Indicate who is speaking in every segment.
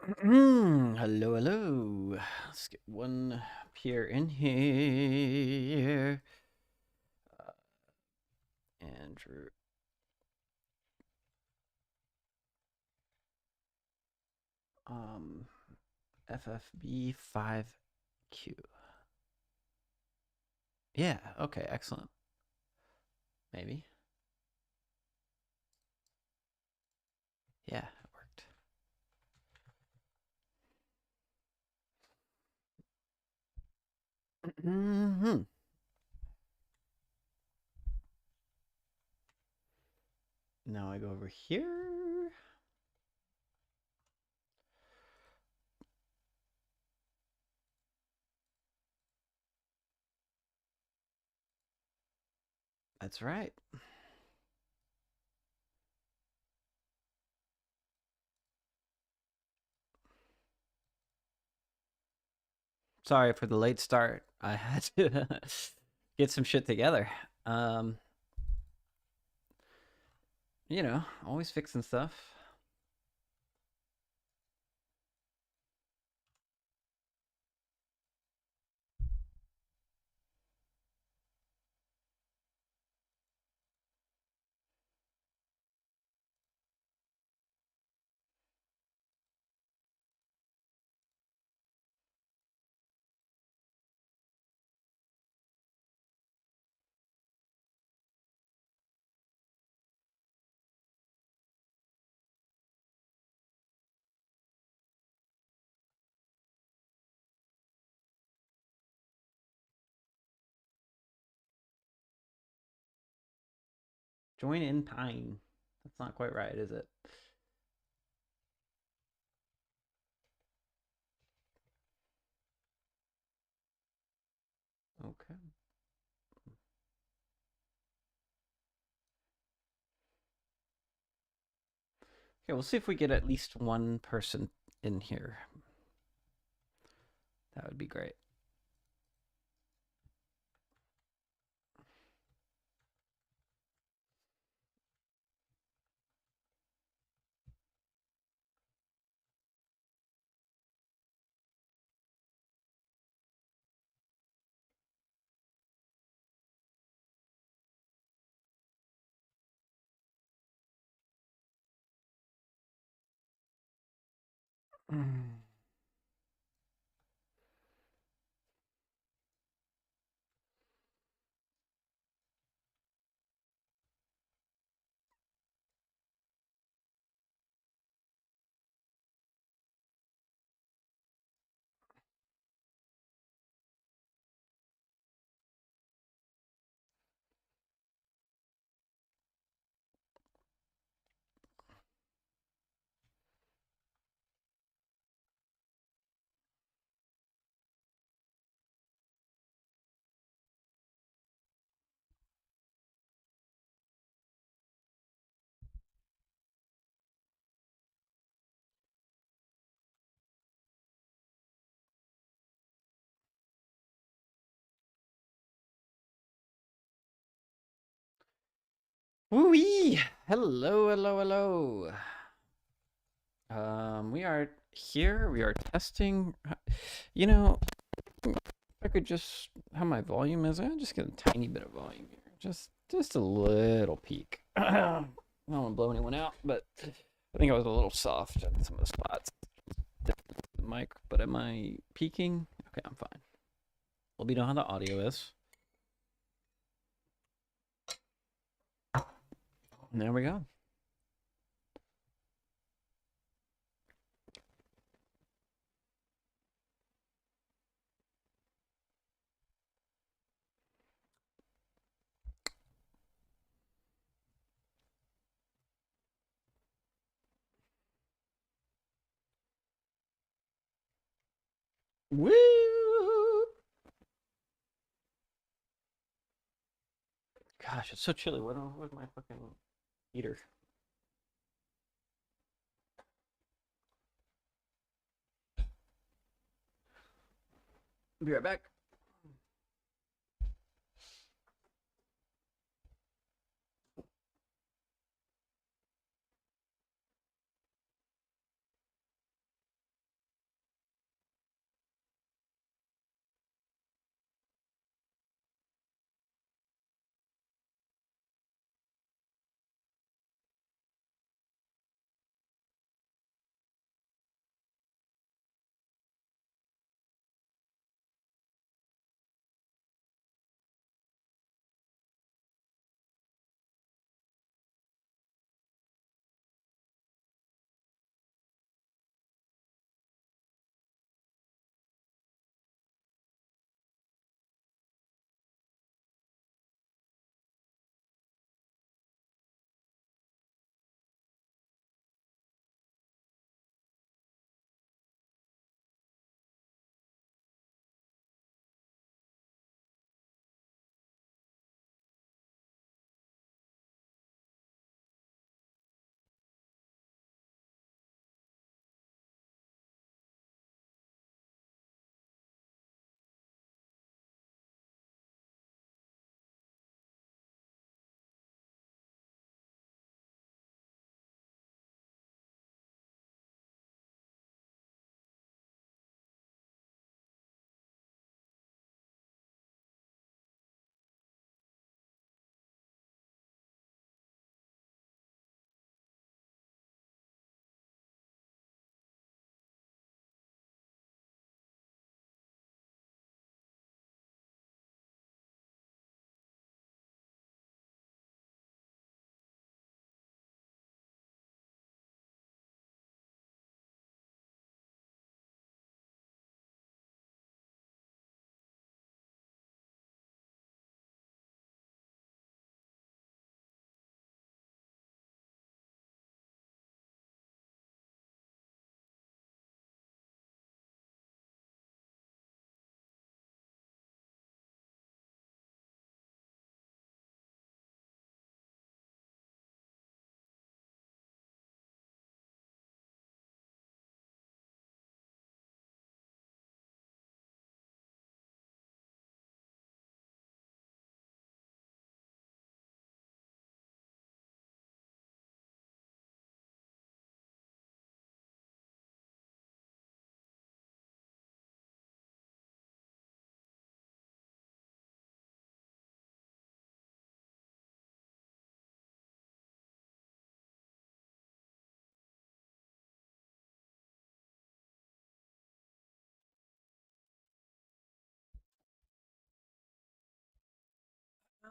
Speaker 1: Hello, hello. Let's get one peer in here. Andrew. Um, FFB5Q. Yeah, okay, excellent. Maybe. Yeah, it worked. Now I go over here. That's right. Sorry for the late start. I had to get some shit together. Um, always fixing stuff. Join in time. That's not quite right, is it? Okay. Okay, we'll see if we get at least one person in here. That would be great. Woo-wee! Hello, hello, hello. We are here. We are testing. You know, I could just how my volume is. I just get a tiny bit of volume here. Just a little peak. I don't want to blow anyone out, but I think I was a little soft in some of the spots. The mic, but am I peaking? Okay, I'm fine. Let me know how the audio is. And there we go. Woo! Gosh, it's so chilly. Where's my fucking heater? Be right back.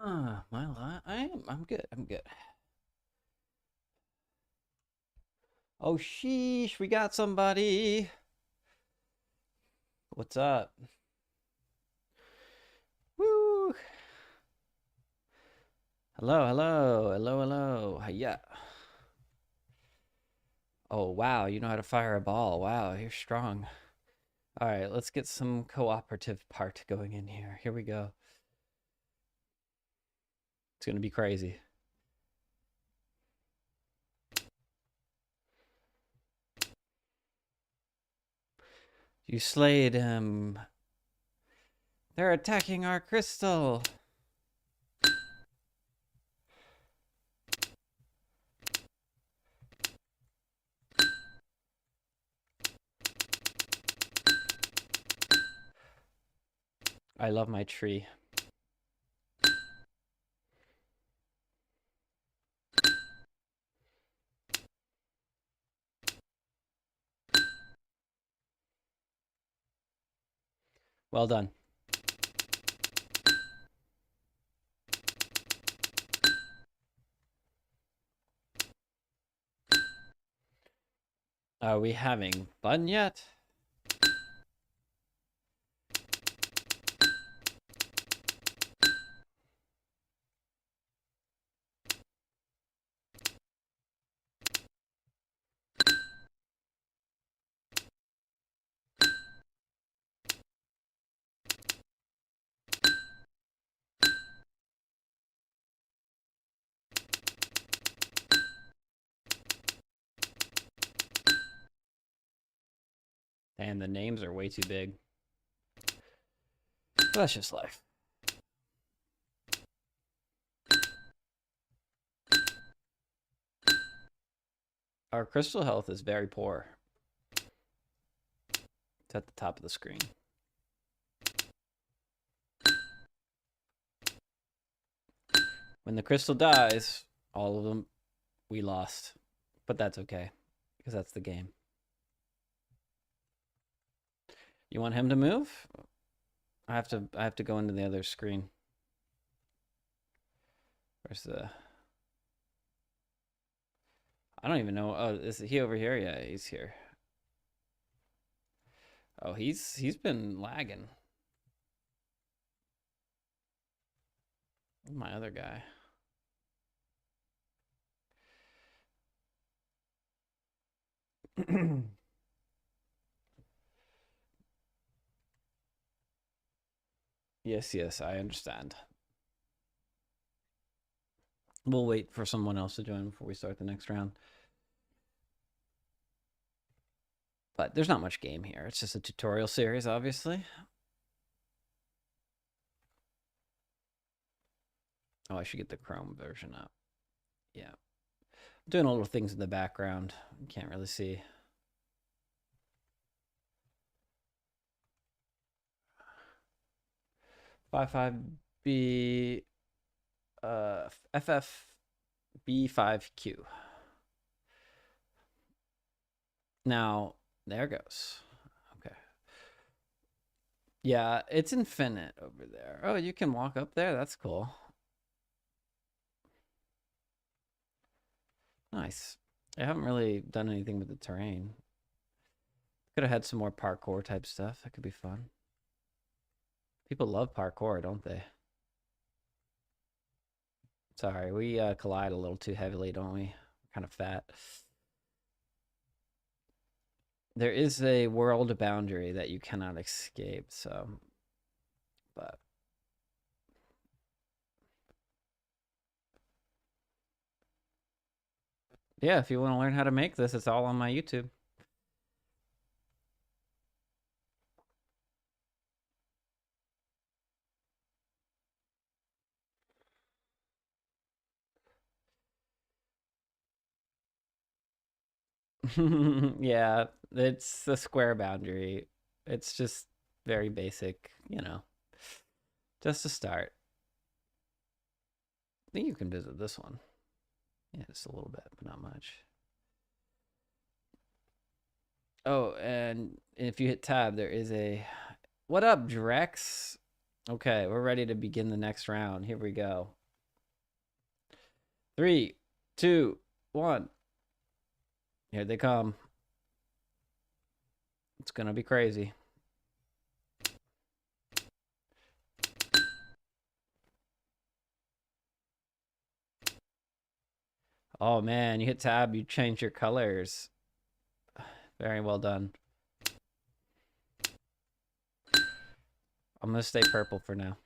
Speaker 1: My lot. I'm good. I'm good. Oh, sheesh. We got somebody. What's up? Woo. Hello, hello, hello, hello. Hiya. Oh, wow. You know how to fire a ball. Wow, you're strong. All right, let's get some cooperative part going in here. Here we go. It's going to be crazy. You slayed him. They're attacking our crystal. I love my tree. Well done. Are we having fun yet? And the names are way too big. That's just life. Our crystal health is very poor. It's at the top of the screen. When the crystal dies, all of them, we lost. But that's okay, because that's the game. You want him to move? I have to go into the other screen. Where's the... I don't even know. Oh, is he over here? Yeah, he's here. Oh, he's been lagging. My other guy. Yes, I understand. We'll wait for someone else to join before we start the next round. But there's not much game here. It's just a tutorial series, obviously. Oh, I should get the Chrome version up. Yeah. I'm doing little things in the background. You can't really see. Five B FFB5Q. Now, there goes. Okay. Yeah, it's infinite over there. Oh, you can walk up there? That's cool. Nice. I haven't really done anything with the terrain. Could have had some more parkour type stuff. That could be fun. People love parkour, don't they? Sorry, we collide a little too heavily, don't we? We're kind of fat. There is a world boundary that you cannot escape, so... But... Yeah, if you want to learn how to make this, it's all on my YouTube. Yeah, it's a square boundary. It's just very basic, you know. Just to start. I think you can visit this one. Yeah, just a little bit, but not much. Oh, and if you hit tab, there is What up, Drex? Okay, we're ready to begin the next round. Here we go. 3, 2, 1. Here they come. It's gonna be crazy. Oh man, you hit tab, you change your colors. Very well done. I'm gonna stay purple for now.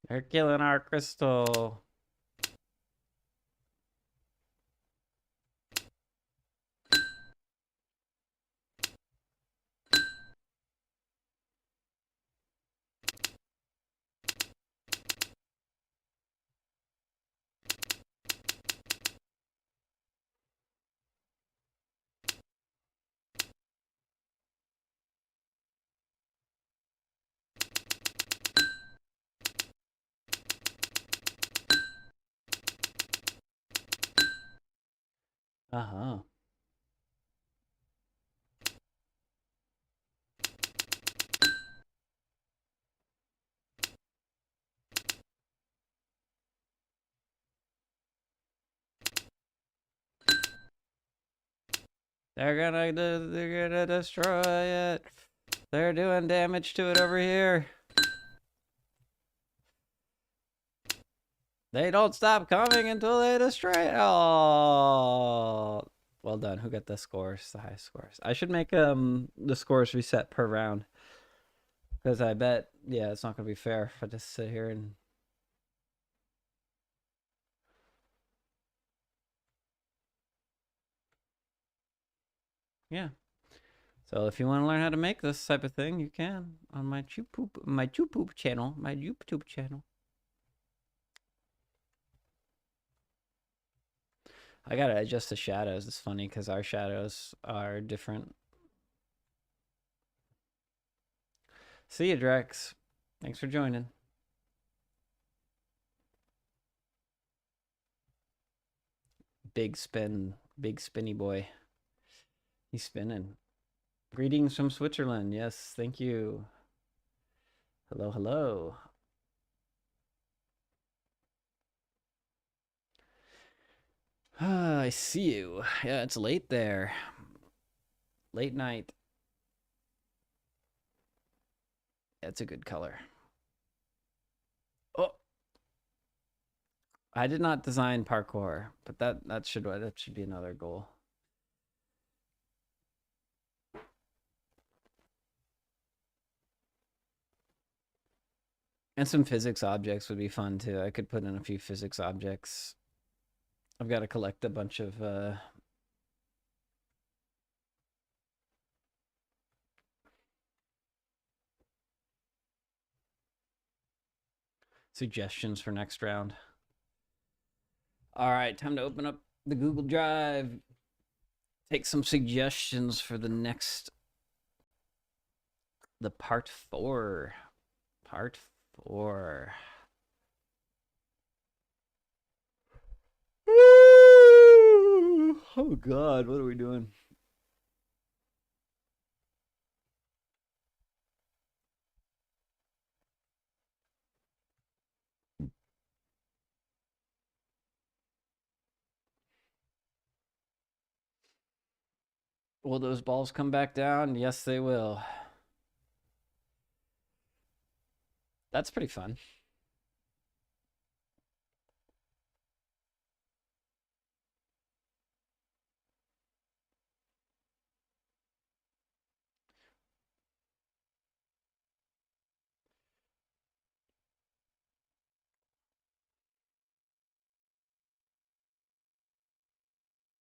Speaker 1: They're killing our crystal. Uh-huh. They're gonna destroy it. They're doing damage to it over here. They don't stop coming until they destroy it. Oh, well done. Who got the scores? The high scores. I should make the scores reset per round, because I bet it's not gonna be fair if I just sit here and yeah. So if you want to learn how to make this type of thing, you can on my YouTube channel, I gotta adjust the shadows. It's funny because our shadows are different. See you, Drex. Thanks for joining. Big spin, big spinny boy. He's spinning. Greetings from Switzerland. Yes, thank you. Hello, hello. Ah, I see you. Yeah, it's late there. Late night. That's a good color. Oh, I did not design parkour, but that should be another goal. And some physics objects would be fun too. I could put in a few physics objects. I've got to collect a bunch of suggestions for next round. All right, time to open up the Google Drive. Take some suggestions for the part 4. Part 4. Oh God, what are we doing? Will those balls come back down? Yes, they will. That's pretty fun.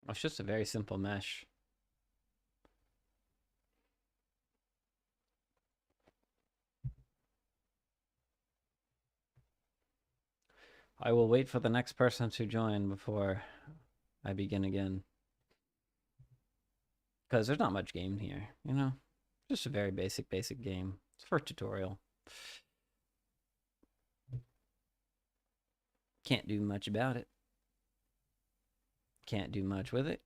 Speaker 1: It's just a very simple mesh. I will wait for the next person to join before I begin again. Because there's not much game here, you know? Just a very basic game. It's for a tutorial. Can't do much about it. Can't do much with it.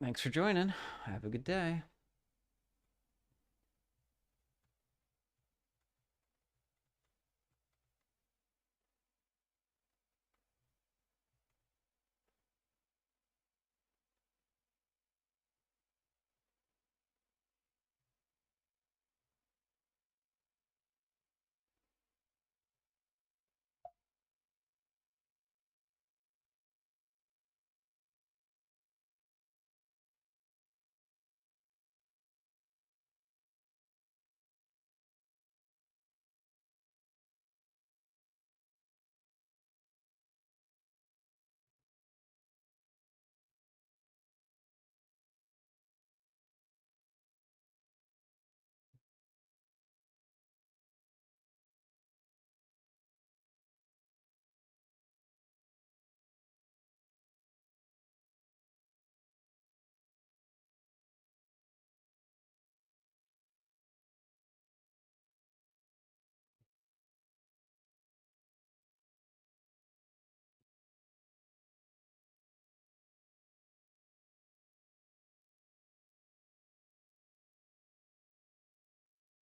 Speaker 1: Thanks for joining. Have a good day.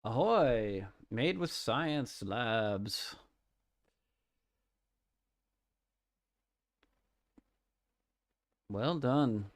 Speaker 1: Ahoy! Made with Science Labs. Well done.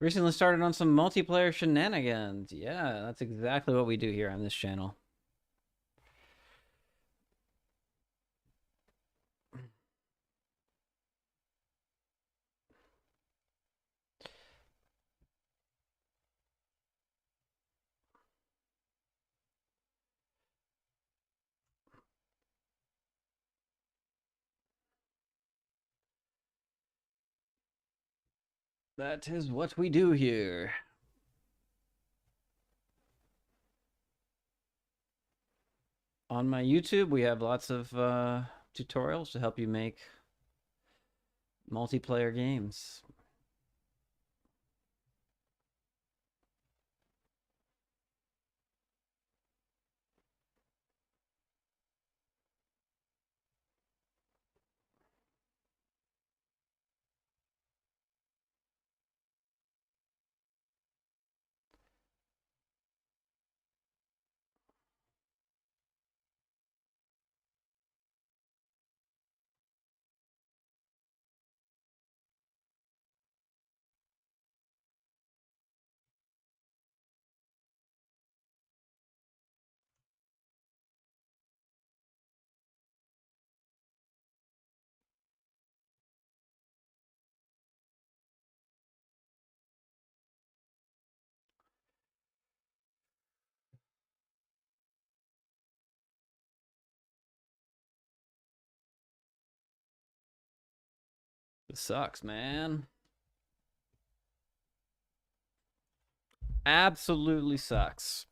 Speaker 1: Recently started on some multiplayer shenanigans. Yeah, that's exactly what we do here on this channel. That is what we do here. On my YouTube, we have lots of tutorials to help you make multiplayer games. This sucks, man. Absolutely sucks.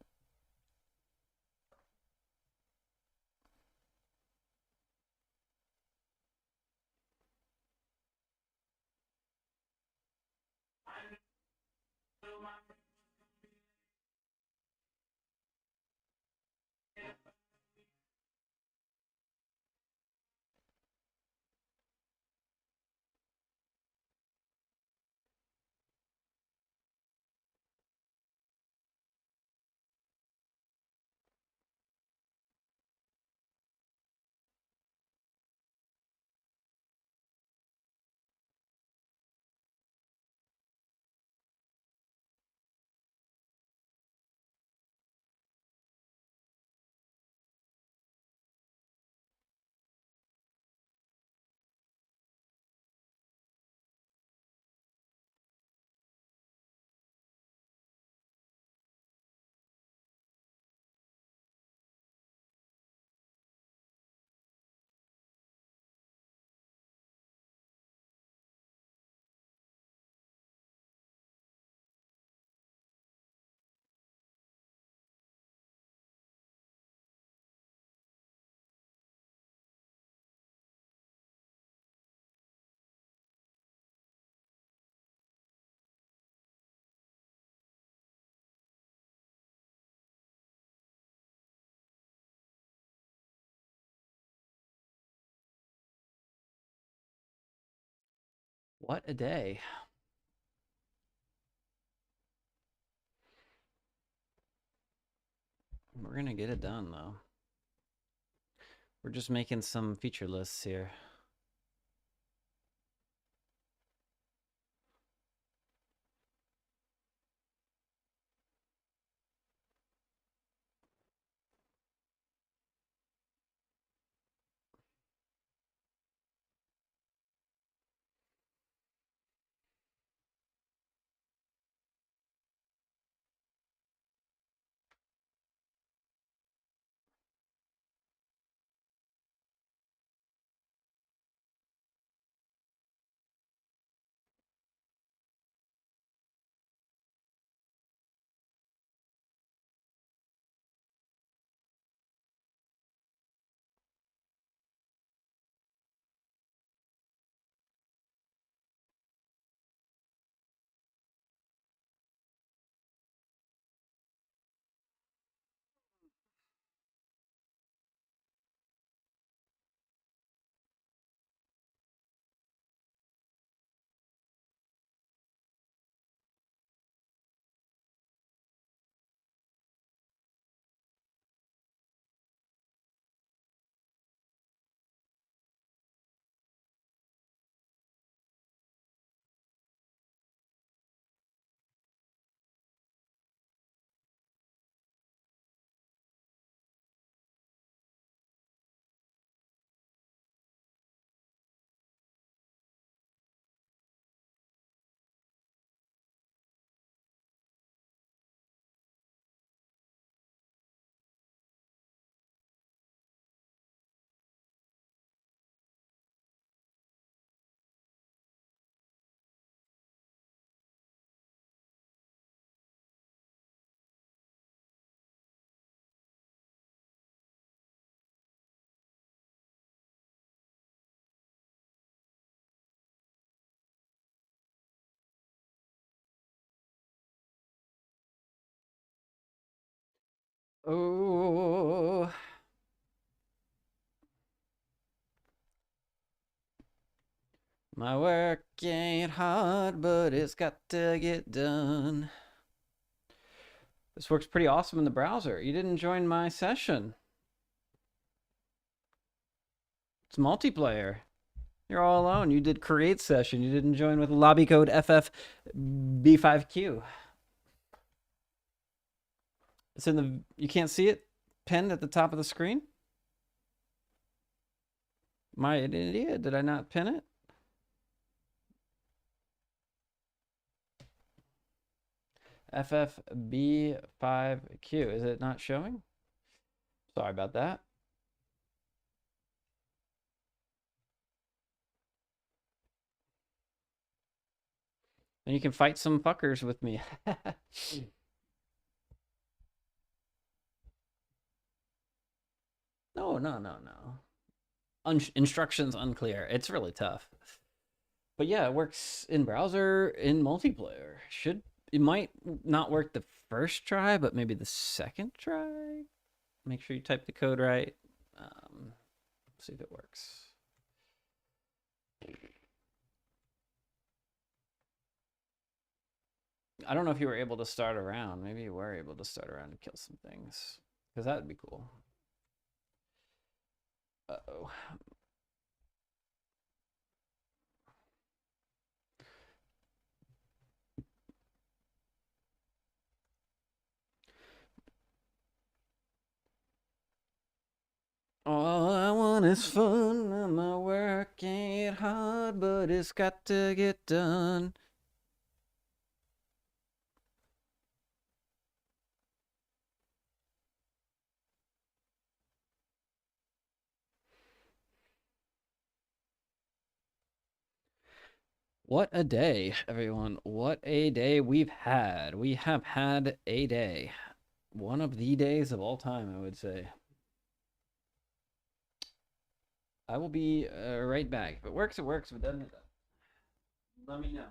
Speaker 1: What a day. We're gonna get it done though. We're just making some feature lists here. Oh, my work ain't hard, but it's got to get done. This works pretty awesome in the browser. You didn't join my session. It's multiplayer. You're all alone. You did create session. You didn't join with lobby code FFB5Q. It's in the, you can't see it pinned at the top of the screen? Am I an idiot? Did I not pin it? FFB5Q. Is it not showing? Sorry about that. And you can fight some fuckers with me. No, no, no, no. Instructions unclear. It's really tough. But yeah, it works in browser, in multiplayer. It might not work the first try, but maybe the second try. Make sure you type the code right. See if it works. I don't know if you were able to start around. Maybe you were able to start around and kill some things, because that would be cool. Uh-oh. All I want is fun, and my work ain't hard, but it's got to get done. What a day, everyone. What a day we've had. We have had a day. One of the days of all time, I would say. I will be right back. If it works, it works. If it doesn't, let me know.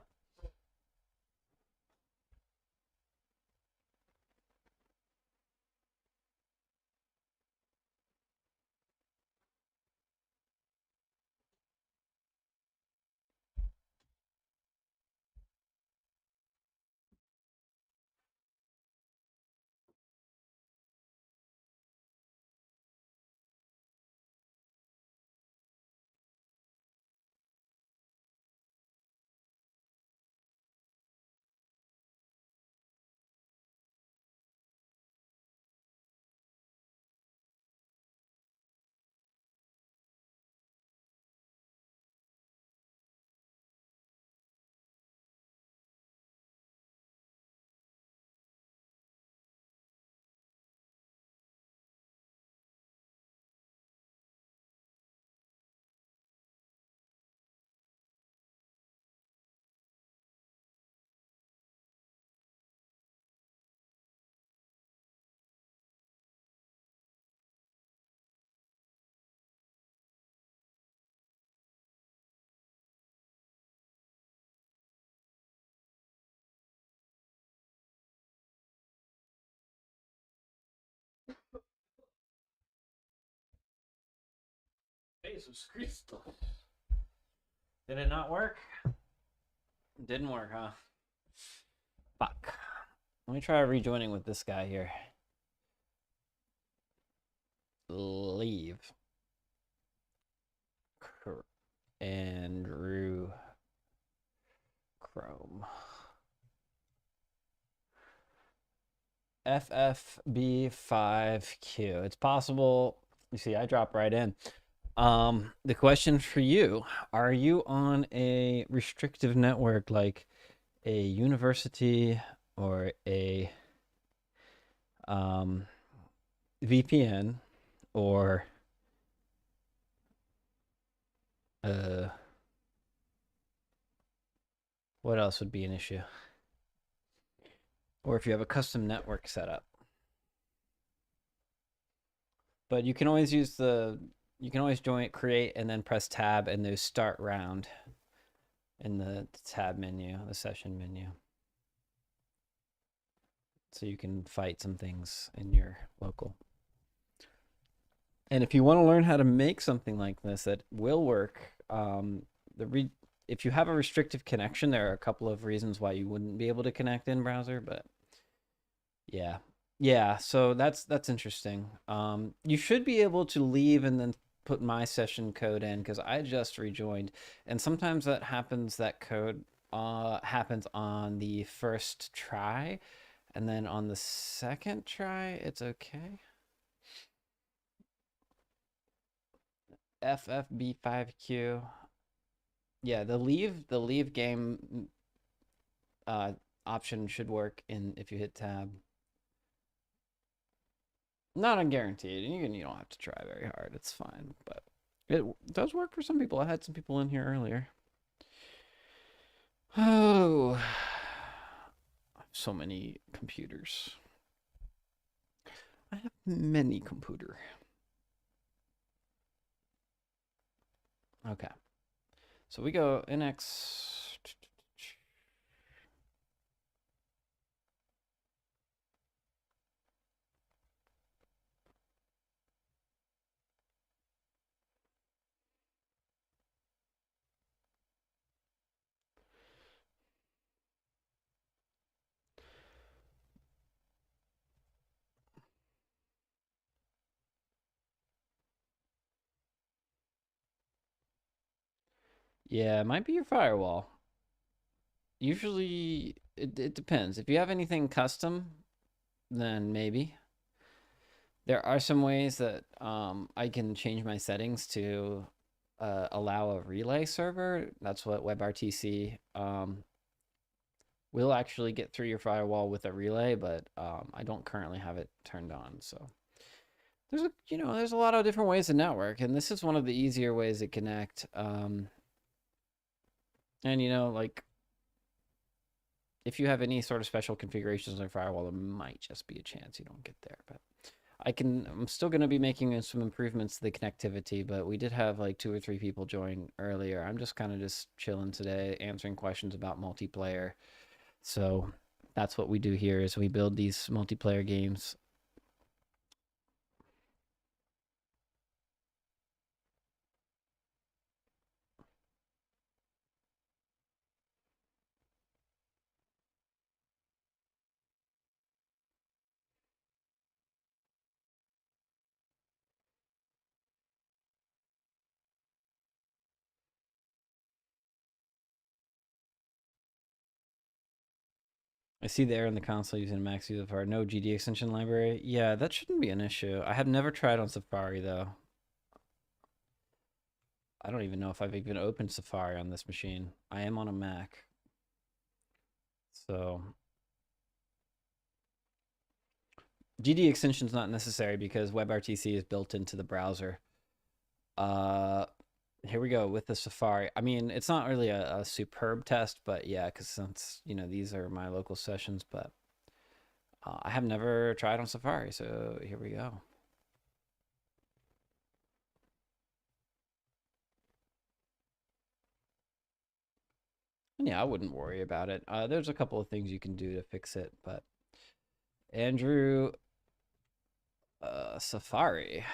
Speaker 1: Jesus Christ. Did it not work? Didn't work, huh? Fuck. Let me try rejoining with this guy here. Leave. Andrew Chrome. FFB5Q. It's possible. You see, I drop right in. The question for you, are you on a restrictive network like a university or a VPN or what else would be an issue? Or if you have a custom network set up. But you can always use you can always join, create, and then press tab and there's start round in the tab menu, the session menu. So you can fight some things in your local. And if you want to learn how to make something like this that will work, if you have a restrictive connection, there are a couple of reasons why you wouldn't be able to connect in browser, but yeah. Yeah, so that's interesting. You should be able to leave and then put my session code in because I just rejoined. And sometimes that happens, that code happens on the first try. And then on the second try, it's okay. FFB5Q. Yeah, the leave game option should work in if you hit tab. Not unguaranteed. You don't have to try very hard. It's fine, but it does work for some people. I had some people in here earlier. Oh, so many computers. I have many computer. Okay. So we go NX. Yeah, it might be your firewall. Usually, it depends. If you have anything custom, then maybe. There are some ways that I can change my settings to allow a relay server. That's what WebRTC will actually get through your firewall with a relay, but I don't currently have it turned on. So there's a lot of different ways to network, and this is one of the easier ways to connect. And like if you have any sort of special configurations on your firewall, there might just be a chance you don't get there. But I'm still going to be making some improvements to the connectivity, but we did have like 2 or 3 people join earlier. I'm just kind of just chilling today, answering questions about multiplayer. So that's what we do here is we build these multiplayer games. I see the error in the console using Max UFR. No GD extension library. Yeah, that shouldn't be an issue. I have never tried on Safari though. I don't even know if I've even opened Safari on this machine. I am on a Mac. So GD extension is not necessary because WebRTC is built into the browser. Here we go with the Safari. I mean, it's not really a superb test, but yeah, because since these are my local sessions, but I have never tried on Safari, so here we go. And yeah, I wouldn't worry about it. There's a couple of things you can do to fix it, but Andrew, Safari,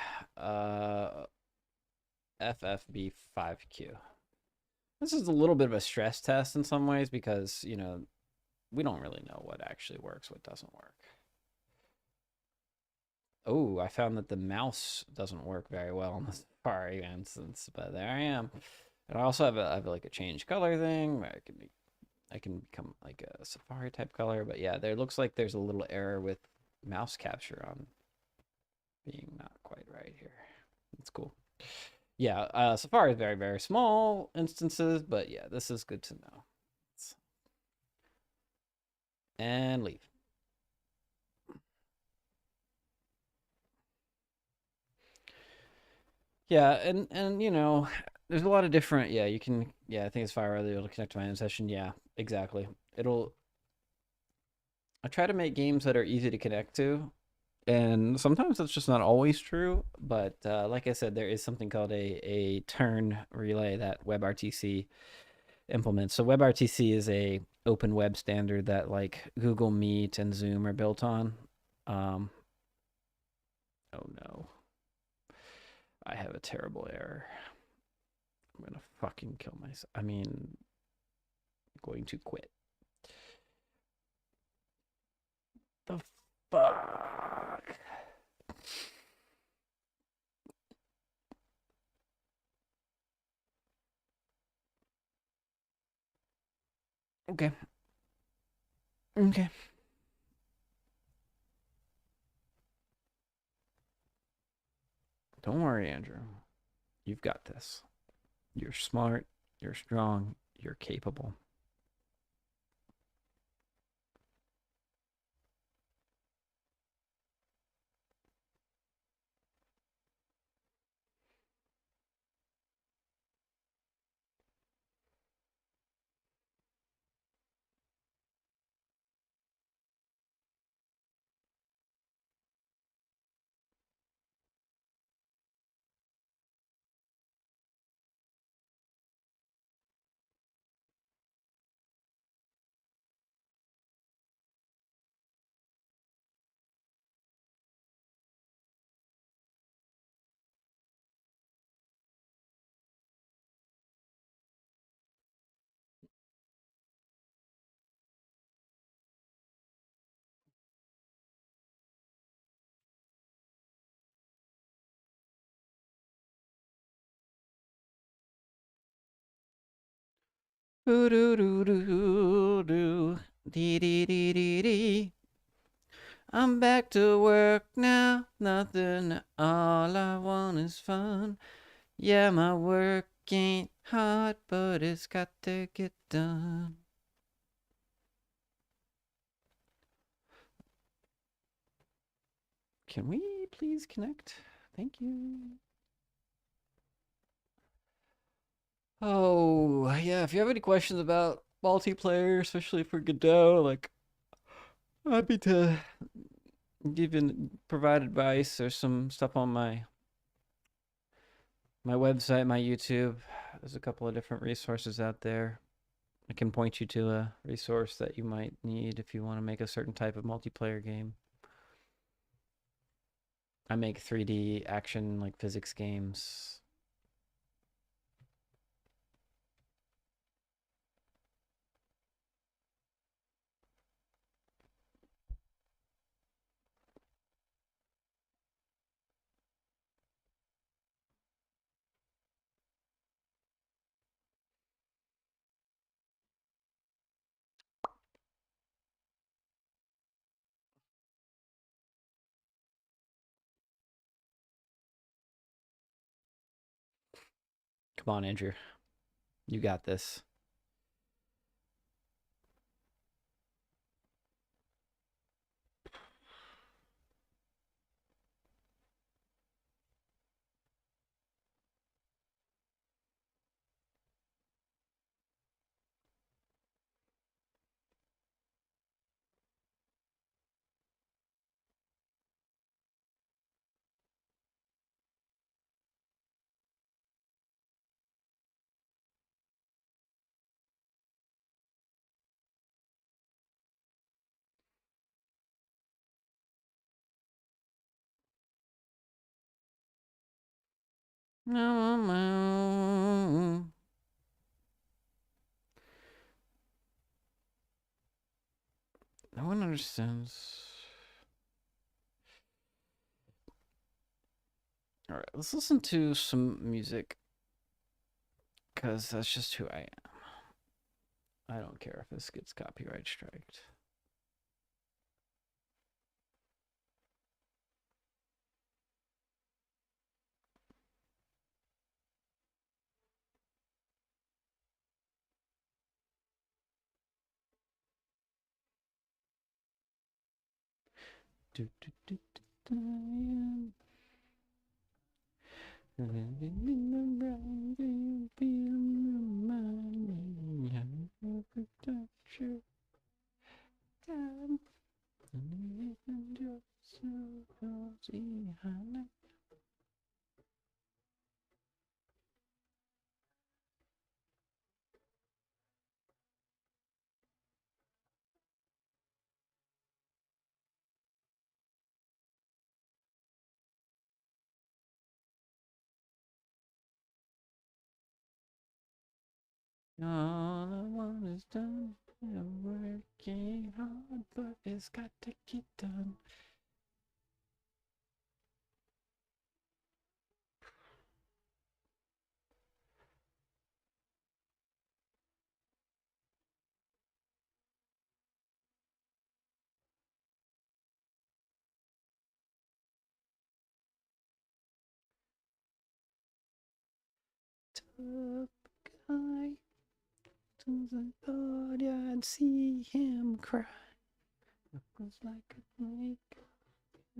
Speaker 1: FFB5Q. This is a little bit of a stress test in some ways because, we don't really know what actually works, what doesn't work. Oh, I found that the mouse doesn't work very well on the Safari instance, but there I am. And I also have like a change color thing where I can become like a Safari type color, but yeah, there looks like there's a little error with mouse capture on being not quite right here. That's cool. Yeah, Safari is very, very small instances, but yeah, this is good to know. And leave. Yeah, and there's a lot of different. Yeah, you can. Yeah, I think it's fire earlier to connect to my own session. Yeah, exactly. It'll. I try to make games that are easy to connect to, and sometimes that's just not always true. But like I said, there is something called a turn relay that WebRTC implements. So WebRTC is a open web standard that like Google Meet and Zoom are built on. Um, oh no, I have a terrible error. I'm gonna fucking kill myself. I mean, going to quit. The fuck? Okay. Okay. Don't worry, Andrew. You've got this. You're smart. You're strong. You're capable. Doo doo doo doo doo. Dee dee dee dee dee. I'm back to work now. Nothing. All I want is fun. Yeah, my work ain't hard, but it's got to get done. Can we please connect? Thank you. Oh, yeah, if you have any questions about multiplayer, especially for Godot, like, happy to provide advice. There's some stuff on my website, my YouTube. There's a couple of different resources out there. I can point you to a resource that you might need if you want to make a certain type of multiplayer game. I make 3D action like physics games. Come on, Andrew. You got this. No, no one understands. All right, let's listen to some music because that's just who I am. I don't care if this gets copyright striked. Do, do, do, do, living in the bright, do you feel my mind? How to touch your time. And just so cozy, honey. All I want is done. I'm working hard, but it's got to get done. Tough guy, since I thought I'd see him cry. It was like a lake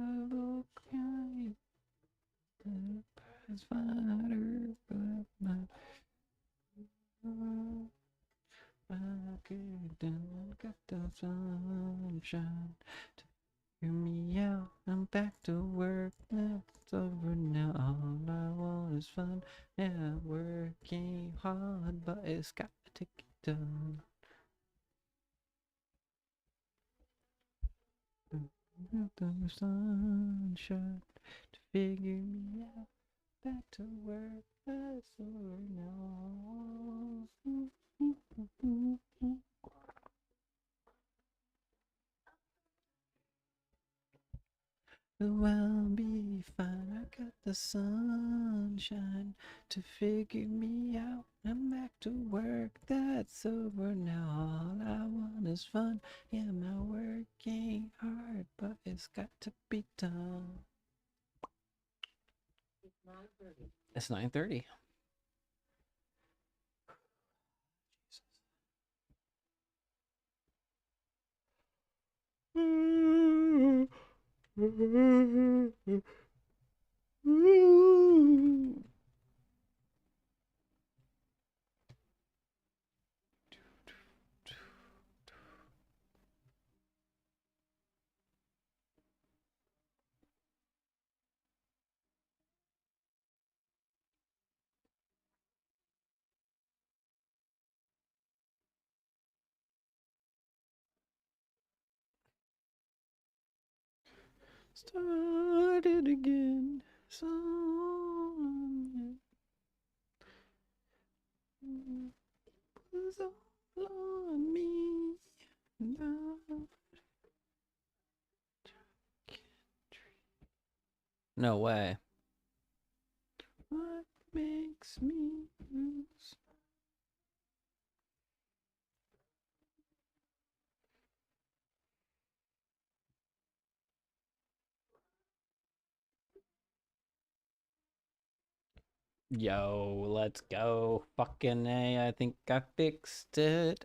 Speaker 1: of all kind. The prize fighter, but my back again. Got the sunshine to hear me out. I'm back to work. That's over now. All I want is fun. Yeah, working hard, but it's got to get done. The sunshine to figure me out. Back to work. That's over now. Oh, I'll be fine. I got the sunshine to figure me out. I'm back to work. That's over now. All I want is fun. Yeah, my working hard, but it's got to be done. It's 9:30. Started again. So was all on me. Now. No way. What makes me lose? Yo, let's go. Fucking A, I think I fixed it.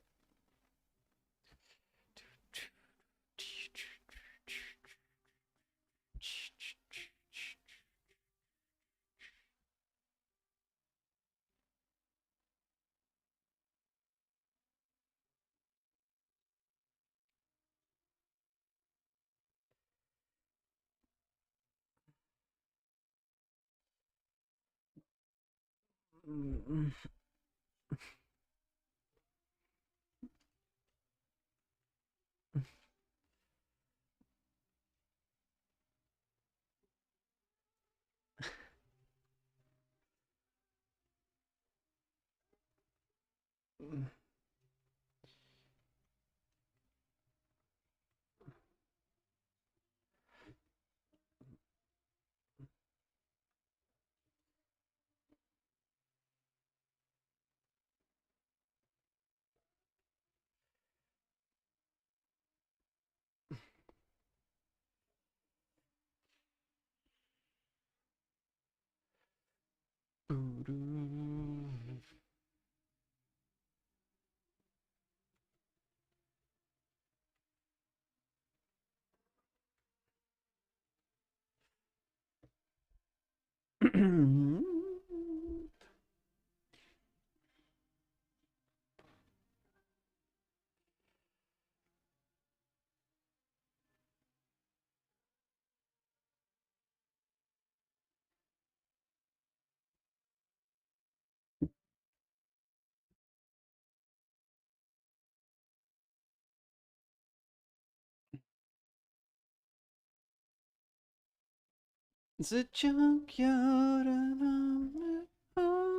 Speaker 1: It's a junkyard and I'm at home.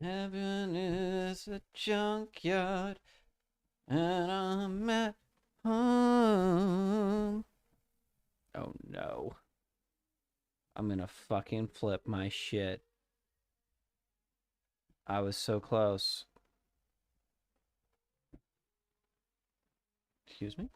Speaker 1: Heaven is a junkyard and I'm at home. Oh no. I'm gonna fucking flip my shit. I was so close. Excuse me?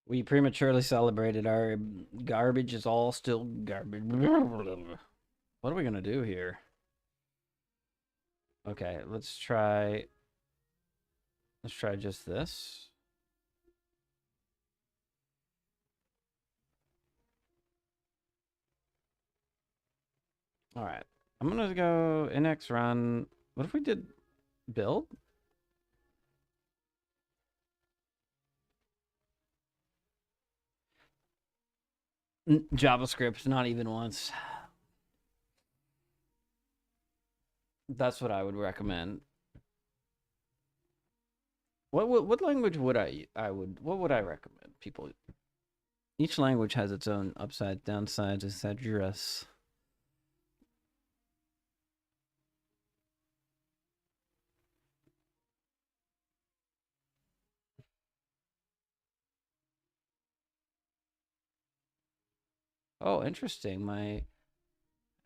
Speaker 1: We prematurely celebrated. Our garbage is all still garbage. What are we gonna do here? Okay, let's try just this. All right. I'm gonna go NX run. What if we did build? JavaScript, not even once. That's what I would recommend. What language would what would I recommend people? Each language has its own upside downsides, etc. Oh, interesting. I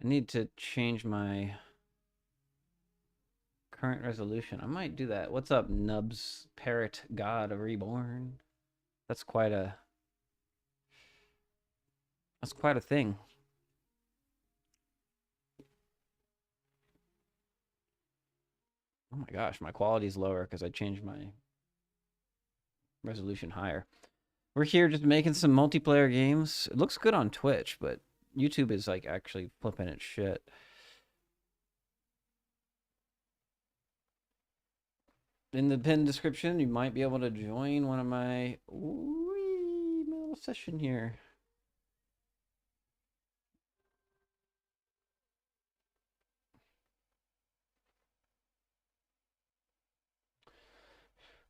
Speaker 1: need to change my current resolution. I might do that. What's up, Nubs Parrot God of Reborn? That's quite a thing. Oh my gosh, my quality's lower because I changed my resolution higher. We're here just making some multiplayer games. It looks good on Twitch, but YouTube is like actually flipping its shit. In the pinned description, you might be able to join one of my little session here.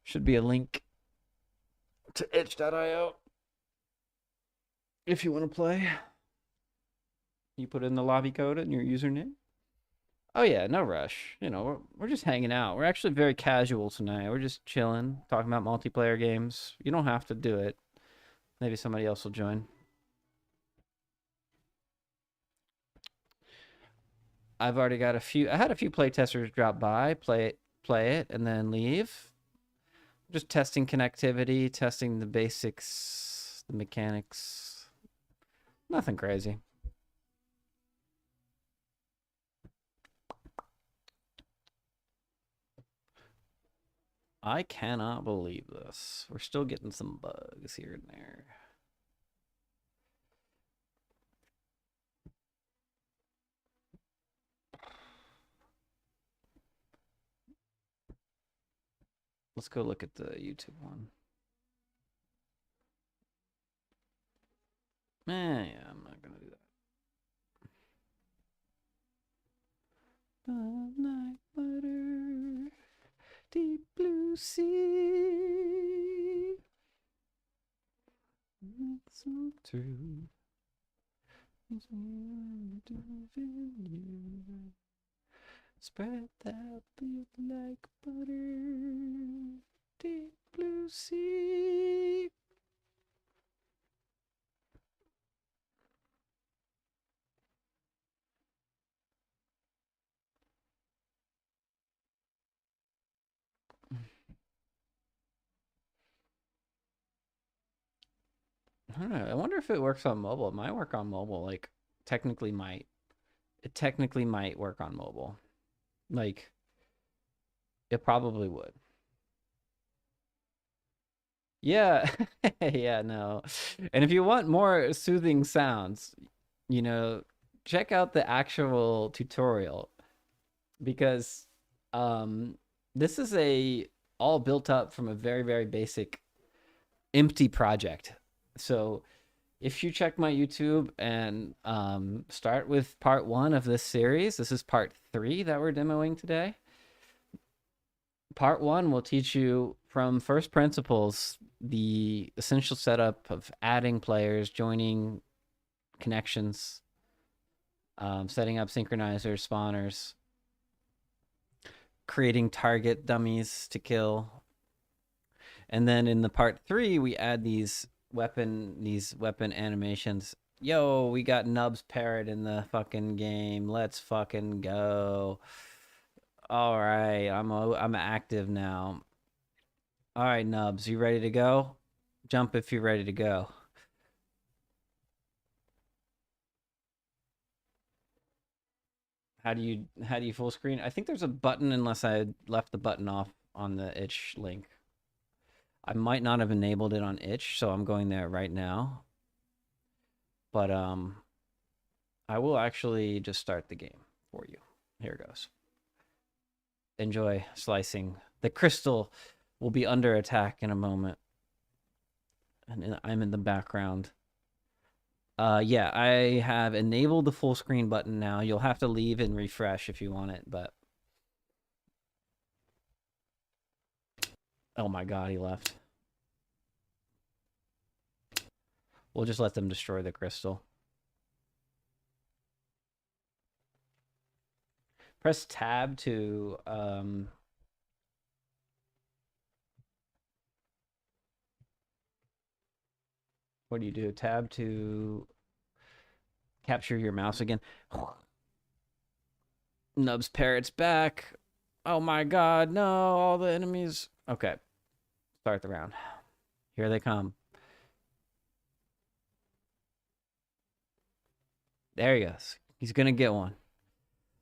Speaker 1: Should be a link to itch.io if you want to play. You put in the lobby code and your username. Oh yeah, no rush. You know, we're just hanging out. We're actually very casual tonight. We're just chilling, talking about multiplayer games. You don't have to do it. Maybe somebody else will join. I've already got a few. I had a few playtesters drop by, play it, and then leave. Just testing connectivity, testing the basics, the mechanics. Nothing crazy. I cannot believe this. We're still getting some bugs here and there. Let's go look at the YouTube one. Yeah, I'm not gonna do that. Like butter, deep blue sea. It's so true. Spread that blue like butter, deep blue sea. I don't know. I wonder if it works on mobile. It might work on mobile. Like, technically might. It technically might work on mobile. Like, it probably would. Yeah. Yeah, no. And if you want more soothing sounds, you know, check out the actual tutorial because um this is a all built up from a very, very basic empty project. So if you check my YouTube and start with part 1 of this series, this is part 3 that we're demoing today. Part 1 will teach you from first principles the essential setup of adding players, joining connections, setting up synchronizers, spawners, creating target dummies to kill. And then in the part 3, we add these weapon animations. Yo, we got Nubs Parrot in the fucking game. Let's fucking go. All right, I'm active now. All right, Nubs, you ready to go? Jump if you're ready to go. How do you full screen? I think there's a button unless I left the button off on the itch link. I might not have enabled it on itch, so I'm going there right now. But I will actually just start the game for you. Here it goes. Enjoy slicing. The crystal will be under attack in a moment. And I'm in the background. Yeah, I have enabled the full screen button now. You'll have to leave and refresh if you want it, but oh my god, he left. We'll just let them destroy the crystal. Press tab to what do you do? Tab to capture your mouse again. Nubs Parrot's back. Oh my god, no, all the enemies. Okay. Start the round. Here they come. There he goes. He's gonna get one.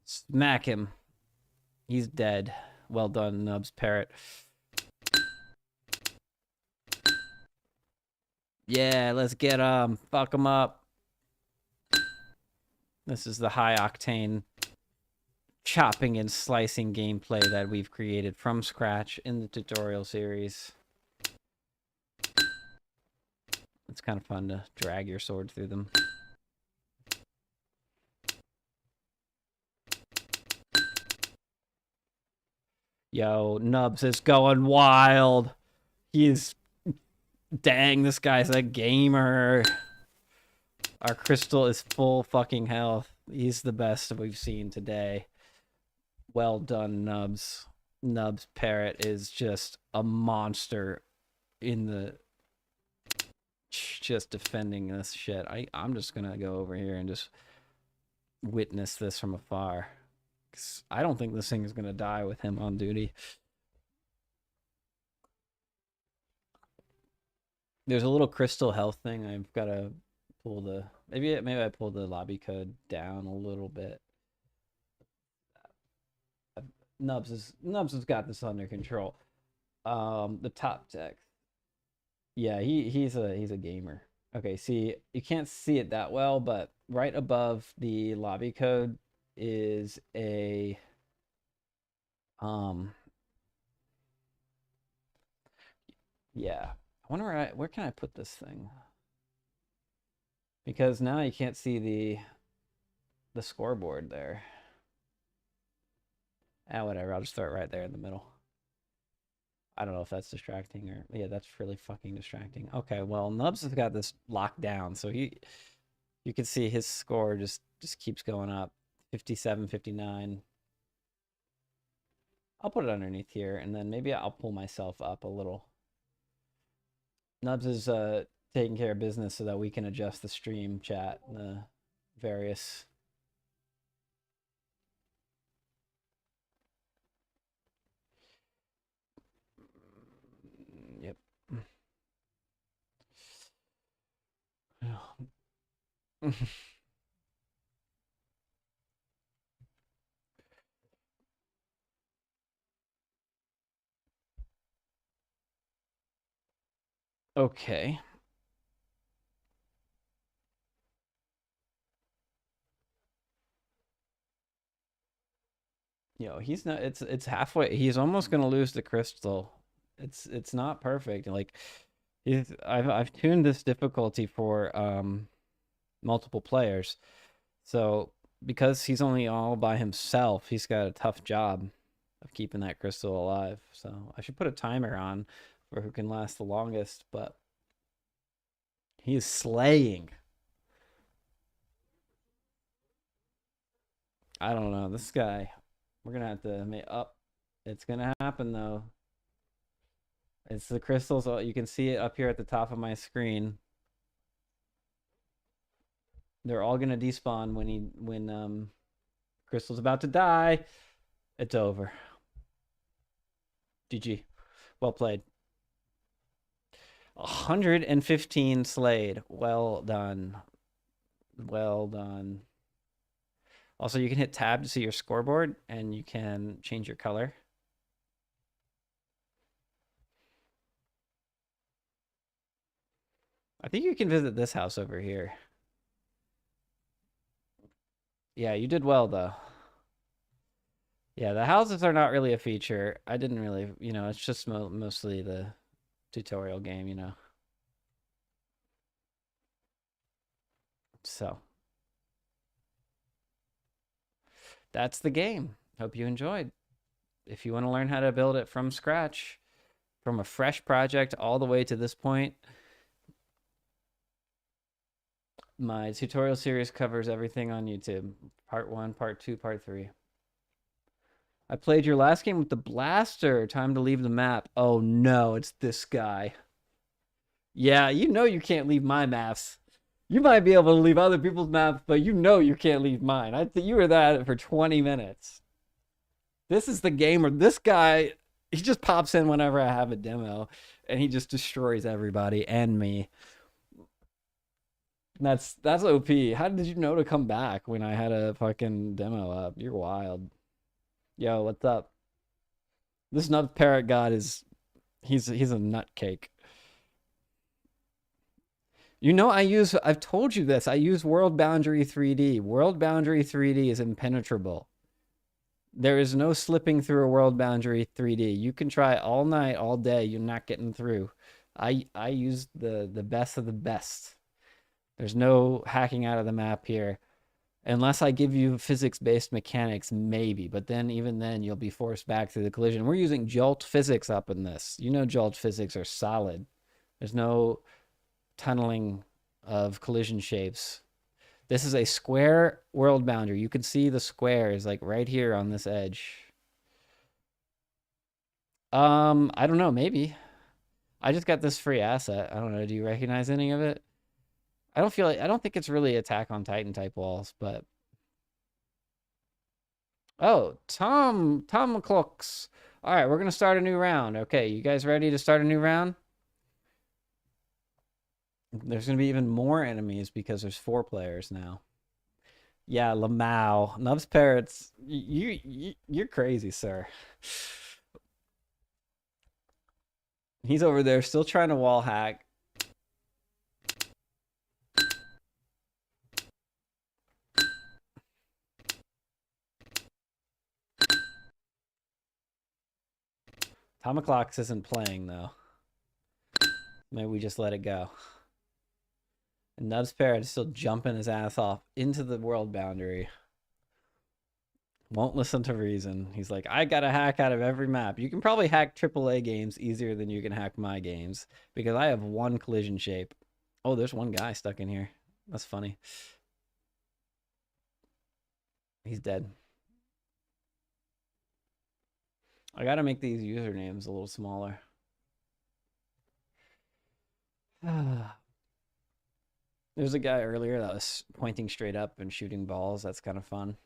Speaker 1: Smack him. He's dead. Well done, Nubs Parrot. Yeah, let's get him. Fuck him up. This is the high octane chopping and slicing gameplay that we've created from scratch in the tutorial series. It's kind of fun to drag your sword through them. Yo, Nubs is going wild. He's... Dang, this guy's a gamer. Our crystal is full fucking health. He's the best we've seen today. Well done, Nubs. Nubs Parrot is just a monster in the... just defending this shit. I'm just gonna go over here and just witness this from afar. I don't think this thing is gonna die with him on duty. There's a little crystal health thing. I've got to pull the... Maybe I pulled the lobby code down a little bit. Nubs has got this under control. The top text. Yeah, he's a gamer. Okay, see, you can't see it that well, but right above the lobby code is a um yeah. I wonder where can I put this thing? Because now you can't see the scoreboard there. Ah, whatever. I'll just throw it right there in the middle. I don't know if that's distracting or yeah, that's really fucking distracting. Okay, well, Nubs has got this locked down, so you can see his score just keeps going up. 57, 59. I'll put it underneath here, and then maybe I'll pull myself up a little. Nubs is taking care of business so that we can adjust the stream chat and the various. Yep. Okay. He's not. It's halfway. He's almost gonna lose the crystal. It's not perfect. Like, I've tuned this difficulty for multiple players. So because he's only all by himself, he's got a tough job of keeping that crystal alive. So I should put a timer on for who can last the longest. But he is slaying. I don't know this guy. We're gonna have to make up. It's gonna happen though. It's the crystals. You can see it up here at the top of my screen. They're all gonna despawn when Crystal's about to die. It's over. GG. Well played. 115 slayed. Well done. Well done. Also, you can hit tab to see your scoreboard and you can change your color. I think you can visit this house over here. Yeah, you did well though. Yeah, the houses are not really a feature. I didn't really, it's just mostly the tutorial game. So that's the game. Hope you enjoyed. If you want to learn how to build it from scratch, from a fresh project all the way to this point, my tutorial series covers everything on YouTube. Part 1, Part 2, Part 3. I played your last game with the blaster. Time to leave the map. Oh no, it's this guy. Yeah, you can't leave my maps. You might be able to leave other people's maps, but you can't leave mine. I think you were that for 20 minutes. This is the gamer. This guy, he just pops in whenever I have a demo, and he just destroys everybody and me. That's OP. How did you know to come back when I had a fucking demo up? You're wild. Yo, what's up? This nut parrot god he's a nutcake. I've told you this. I use World Boundary 3D. World Boundary 3D is impenetrable. There is no slipping through a World Boundary 3D. You can try all night, all day. You're not getting through. I use the best of the best. There's no hacking out of the map here. Unless I give you physics-based mechanics, maybe. But then, even then, you'll be forced back through the collision. We're using jolt physics up in this. Jolt physics are solid. There's no tunneling of collision shapes. This is a square world boundary. You can see the square is like right here on this edge. I don't know, maybe. I just got this free asset. I don't know. Do you recognize any of it? I don't think it's really Attack on Titan type walls, but oh, Tom McClooks. All right, we're gonna start a new round. Okay, you guys ready to start a new round? There's gonna be even more enemies because there's 4 players now. Yeah, Lamau, Nubs Parrots. You're crazy, sir. He's over there still trying to wall hack. Tomaclox isn't playing though. Maybe we just let it go. And Nubs Parrot is still jumping his ass off into the world boundary. Won't listen to reason. He's like, I got to hack out of every map. You can probably hack AAA games easier than you can hack my games because I have one collision shape. Oh, there's one guy stuck in here. That's funny. He's dead. I got to make these usernames a little smaller. There's a guy earlier that was pointing straight up and shooting balls. That's kind of fun.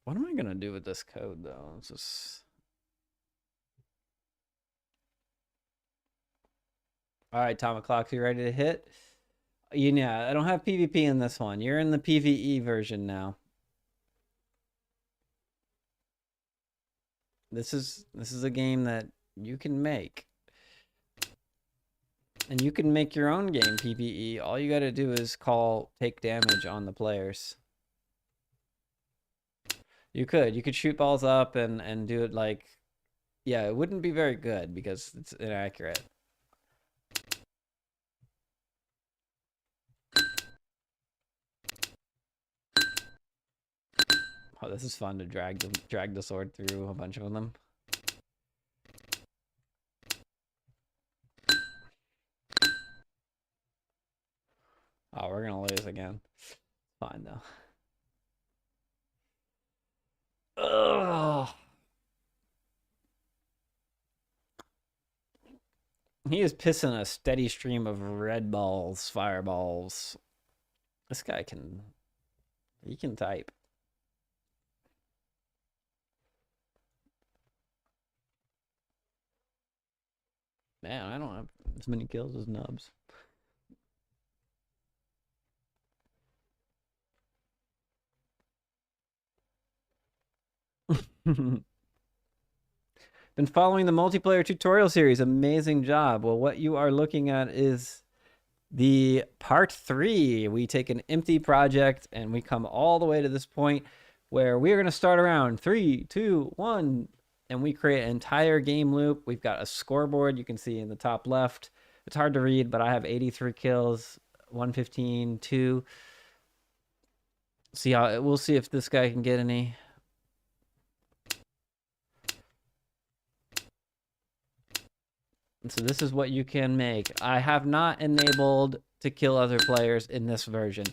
Speaker 1: What am I going to do with this code, though? It's just... All right, Tomaclox, you ready to hit? Yeah, I don't have PvP in this one. You're in the PvE version now. This is a game that you can make. And you can make your own game PvE. All you got to do is take damage on the players. You could shoot balls up and do it like, yeah, it wouldn't be very good because it's inaccurate. Oh, this is fun to drag the sword through a bunch of them. Oh, we're gonna lose again. Fine though. Ugh. He is pissing a steady stream of red balls, fireballs. This guy he can type. Man, I don't have as many kills as Nubs. Been following the multiplayer tutorial series. Amazing job. Well, what you are looking at is the part 3. We take an empty project and we come all the way to this point where we're going to start around 3, 2, 1, and we create an entire game loop. We've got a scoreboard you can see in the top left. It's hard to read, but I have 83 kills, 115, 2. We'll see if this guy can get any. So this is what you can make. I have not enabled to kill other players in this version,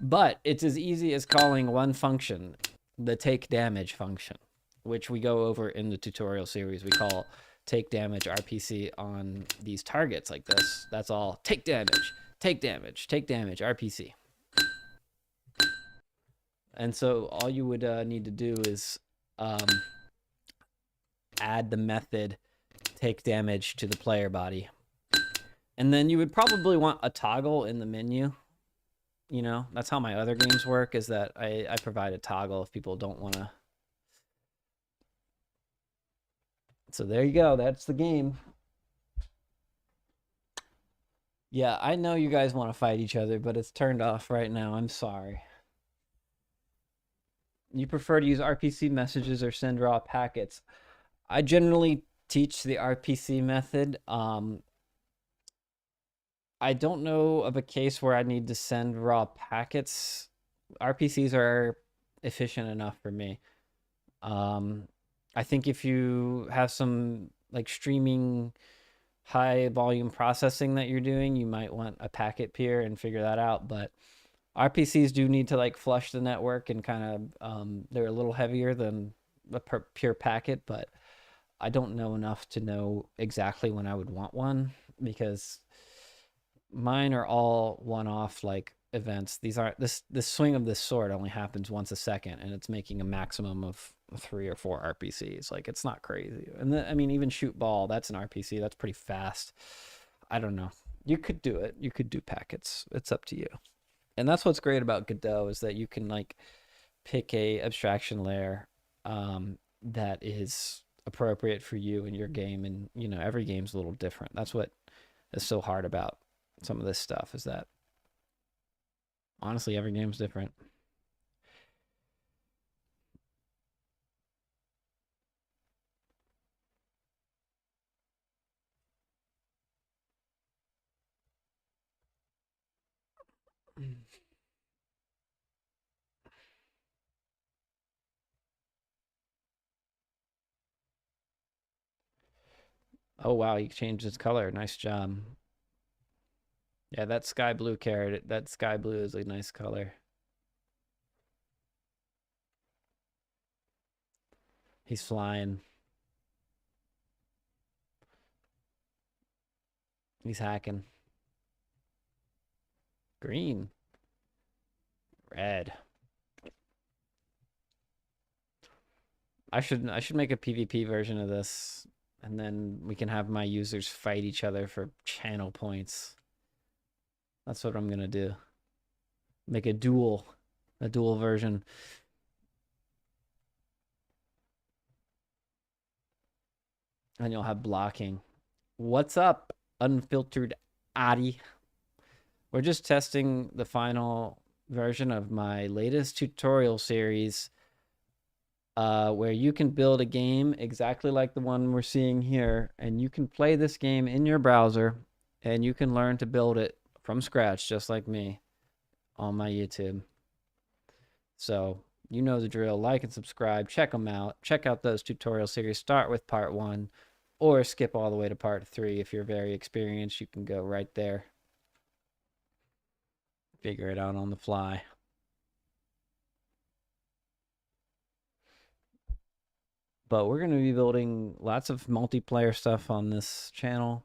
Speaker 1: but it's as easy as calling one function, the take damage function, which we go over in the tutorial series. We call take damage RPC on these targets like this. That's all. Take damage, take damage, take damage, RPC. And so all you would need to do is add the method take damage to the player body. And then you would probably want a toggle in the menu. You know, that's how my other games work, is that I provide a toggle if people don't want to. So there you go. That's the game. Yeah, I know you guys want to fight each other, but it's turned off right now. I'm sorry. You prefer to use RPC messages or send raw packets? I generally teach the RPC method. I don't know of a case where I need to send raw packets. RPCs are efficient enough for me. I think if you have some like streaming high volume processing that you're doing, you might want a packet peer and figure that out. But RPCs do need to like flush the network and kind of, they're a little heavier than a pure packet, but I don't know enough to know exactly when I would want one because mine are all one-off like events. These aren't this swing of this sword only happens once a second, and it's making a maximum of 3 or 4 RPCs. Like, it's not crazy. And I mean, even shoot ball, that's an RPC. That's pretty fast. I don't know. You could do it. You could do packets. It's up to you. And that's what's great about Godot, is that you can like pick a abstraction layer that is appropriate for you and your game. And, you know, every game's a little different. That's what is so hard about some of this stuff, is that honestly, every game's different. Oh, wow, he changed his color. Nice job. Yeah, that sky blue carrot, that sky blue is a nice color. He's flying. He's hacking. Green. Red. I should make a PvP version of this, and then we can have my users fight each other for channel points. That's what I'm gonna do. Make a duel version. And you'll have blocking. What's up, unfiltered Addy? We're just testing the final version of my latest tutorial series, where you can build a game exactly like the one we're seeing here, and you can play this game in your browser, and you can learn to build it from scratch just like me on my YouTube. So you know the drill. Like and subscribe. Check them out. Check out those tutorial series. Start with part 1 or skip all the way to part 3. If you're very experienced, you can go right there. Figure it out on the fly. But we're going to be building lots of multiplayer stuff on this channel.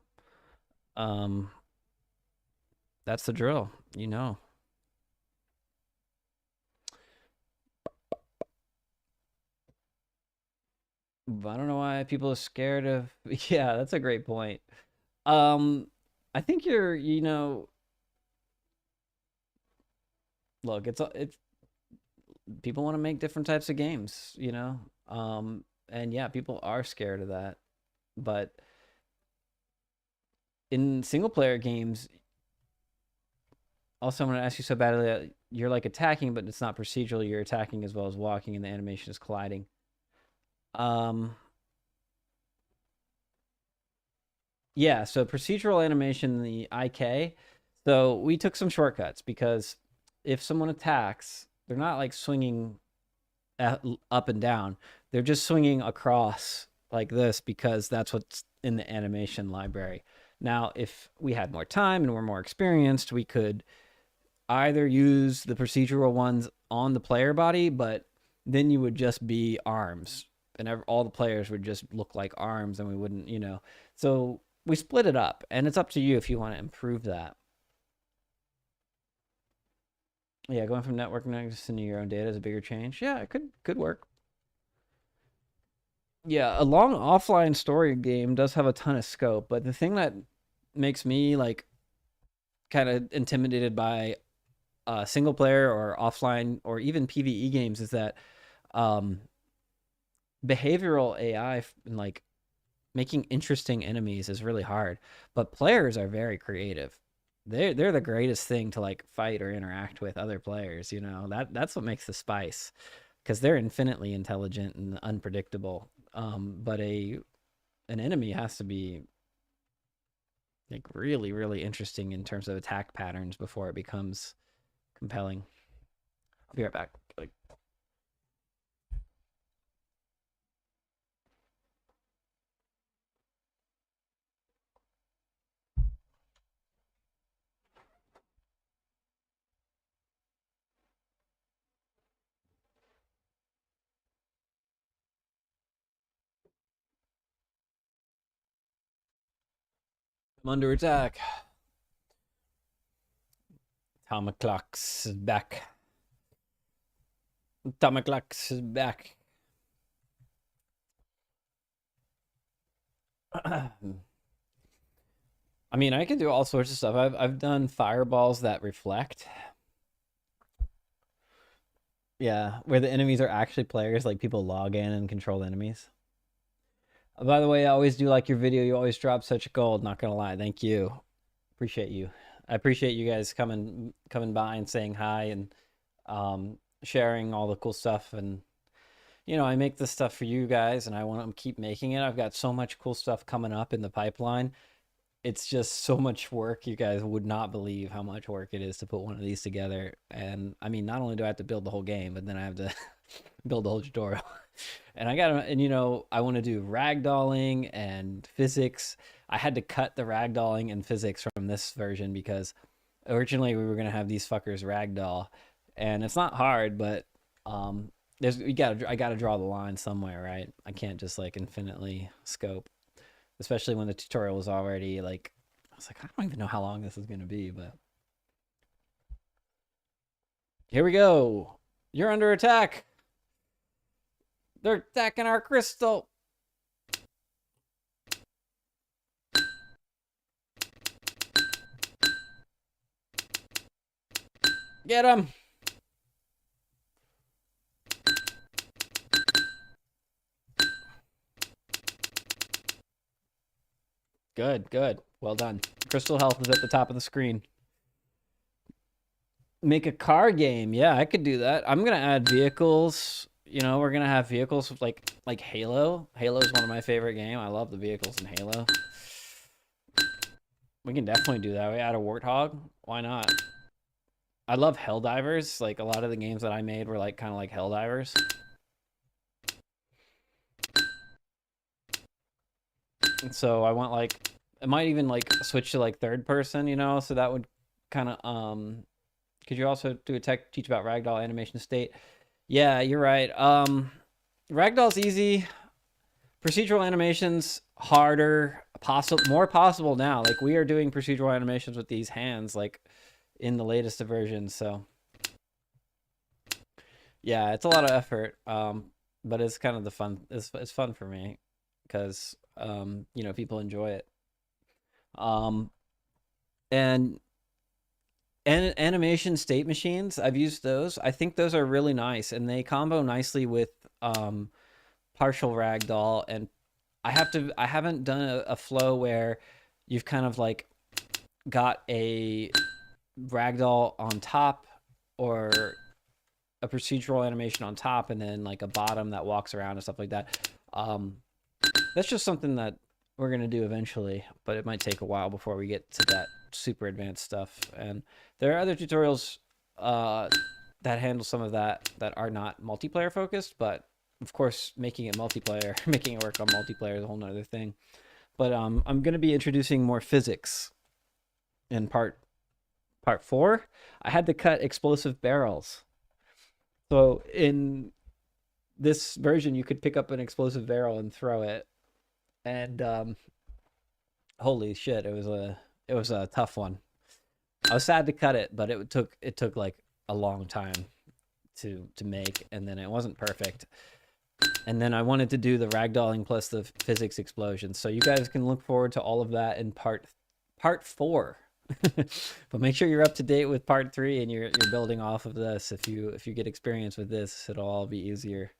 Speaker 1: That's the drill, you know. I don't know why people are scared of. Yeah, that's a great point. I think you know, look, it's people want to make different types of games, you know. And yeah, people are scared of that. But in single player games, also I'm going to ask you so badly that you're like attacking, but it's not procedural. You're attacking as well as walking, and the animation is colliding. Yeah, so procedural animation in the IK. So we took some shortcuts, because if someone attacks, they're not like swinging up and down. They're just swinging across like this, because that's what's in the animation library. Now, if we had more time and we're more experienced, we could either use the procedural ones on the player body, but then you would just be arms, and all the players would just look like arms, and we wouldn't, you know. So we split it up, and it's up to you if you want to improve that. Yeah, going from network access into your own data is a bigger change. Yeah, it could work. Yeah, a long offline story game does have a ton of scope, but the thing that makes me like kind of intimidated by single player or offline or even PvE games is that um, behavioral AI and like making interesting enemies is really hard, but players are very creative. They're the greatest thing to like fight or interact with other players, you know. That's what makes the spice, because they're infinitely intelligent and unpredictable. But an enemy has to be like really, really interesting in terms of attack patterns before it becomes compelling. I'll be right back. Like, I'm under attack. Atomic clocks is back. Atomic clocks is back. I mean, I can do all sorts of stuff. I've done fireballs that reflect. Yeah, where the enemies are actually players, like people log in and control enemies. By the way, I always do like your video. You always drop such gold. Not gonna lie. Thank you. Appreciate you. I appreciate you guys coming by and saying hi and sharing all the cool stuff. And I make this stuff for you guys, and I want to keep making it. I've got so much cool stuff coming up in the pipeline. It's just so much work. You guys would not believe how much work it is to put one of these together. And I mean, not only do I have to build the whole game, but then I have to build the whole tutorial. And I want to do ragdolling and physics. I had to cut the ragdolling and physics from this version because originally we were gonna have these fuckers ragdoll, and it's not hard, but I gotta draw the line somewhere, right? I can't just like infinitely scope, especially when the tutorial was already like, I was like, I don't even know how long this is gonna be, but here we go. You're under attack. They're attacking our crystal. Get him. Good, good. Well done. Crystal health is at the top of the screen. Make a car game. Yeah, I could do that. I'm gonna add vehicles. We're gonna have vehicles like Halo. Halo is one of my favorite games. I love the vehicles in Halo. We can definitely do that. We add a warthog. Why not? I love Helldivers. Like a lot of the games that I made were like kind of like Helldivers. And so I want I might even like switch to like third person, so that would kind of could you also do a teach about ragdoll animation state? Yeah, you're right. Ragdoll's easy. Procedural animations harder, more possible now. Like we are doing procedural animations with these hands like in the latest versions, so yeah, it's a lot of effort. But it's kind of the fun. It's fun for me because people enjoy it. And animation state machines, I've used those. I think those are really nice, and they combo nicely with partial ragdoll. And I haven't done a flow where you've kind of like got a ragdoll on top or a procedural animation on top and then like a bottom that walks around and stuff like that. That's just something that we're going to do eventually, but it might take a while before we get to that super advanced stuff. And there are other tutorials that handle some of that are not multiplayer focused, but of course making it multiplayer, making it work on multiplayer is a whole nother thing. But I'm going to be introducing more physics in part 4. I had to cut explosive barrels. So in this version, you could pick up an explosive barrel and throw it. And holy shit, it was a tough one. I was sad to cut it, but it took like a long time to make, and then it wasn't perfect. And then I wanted to do the ragdolling plus the physics explosions. So you guys can look forward to all of that in part 4. But make sure you're up to date with part 3 and you're building off of this. If you get experience with this, it'll all be easier,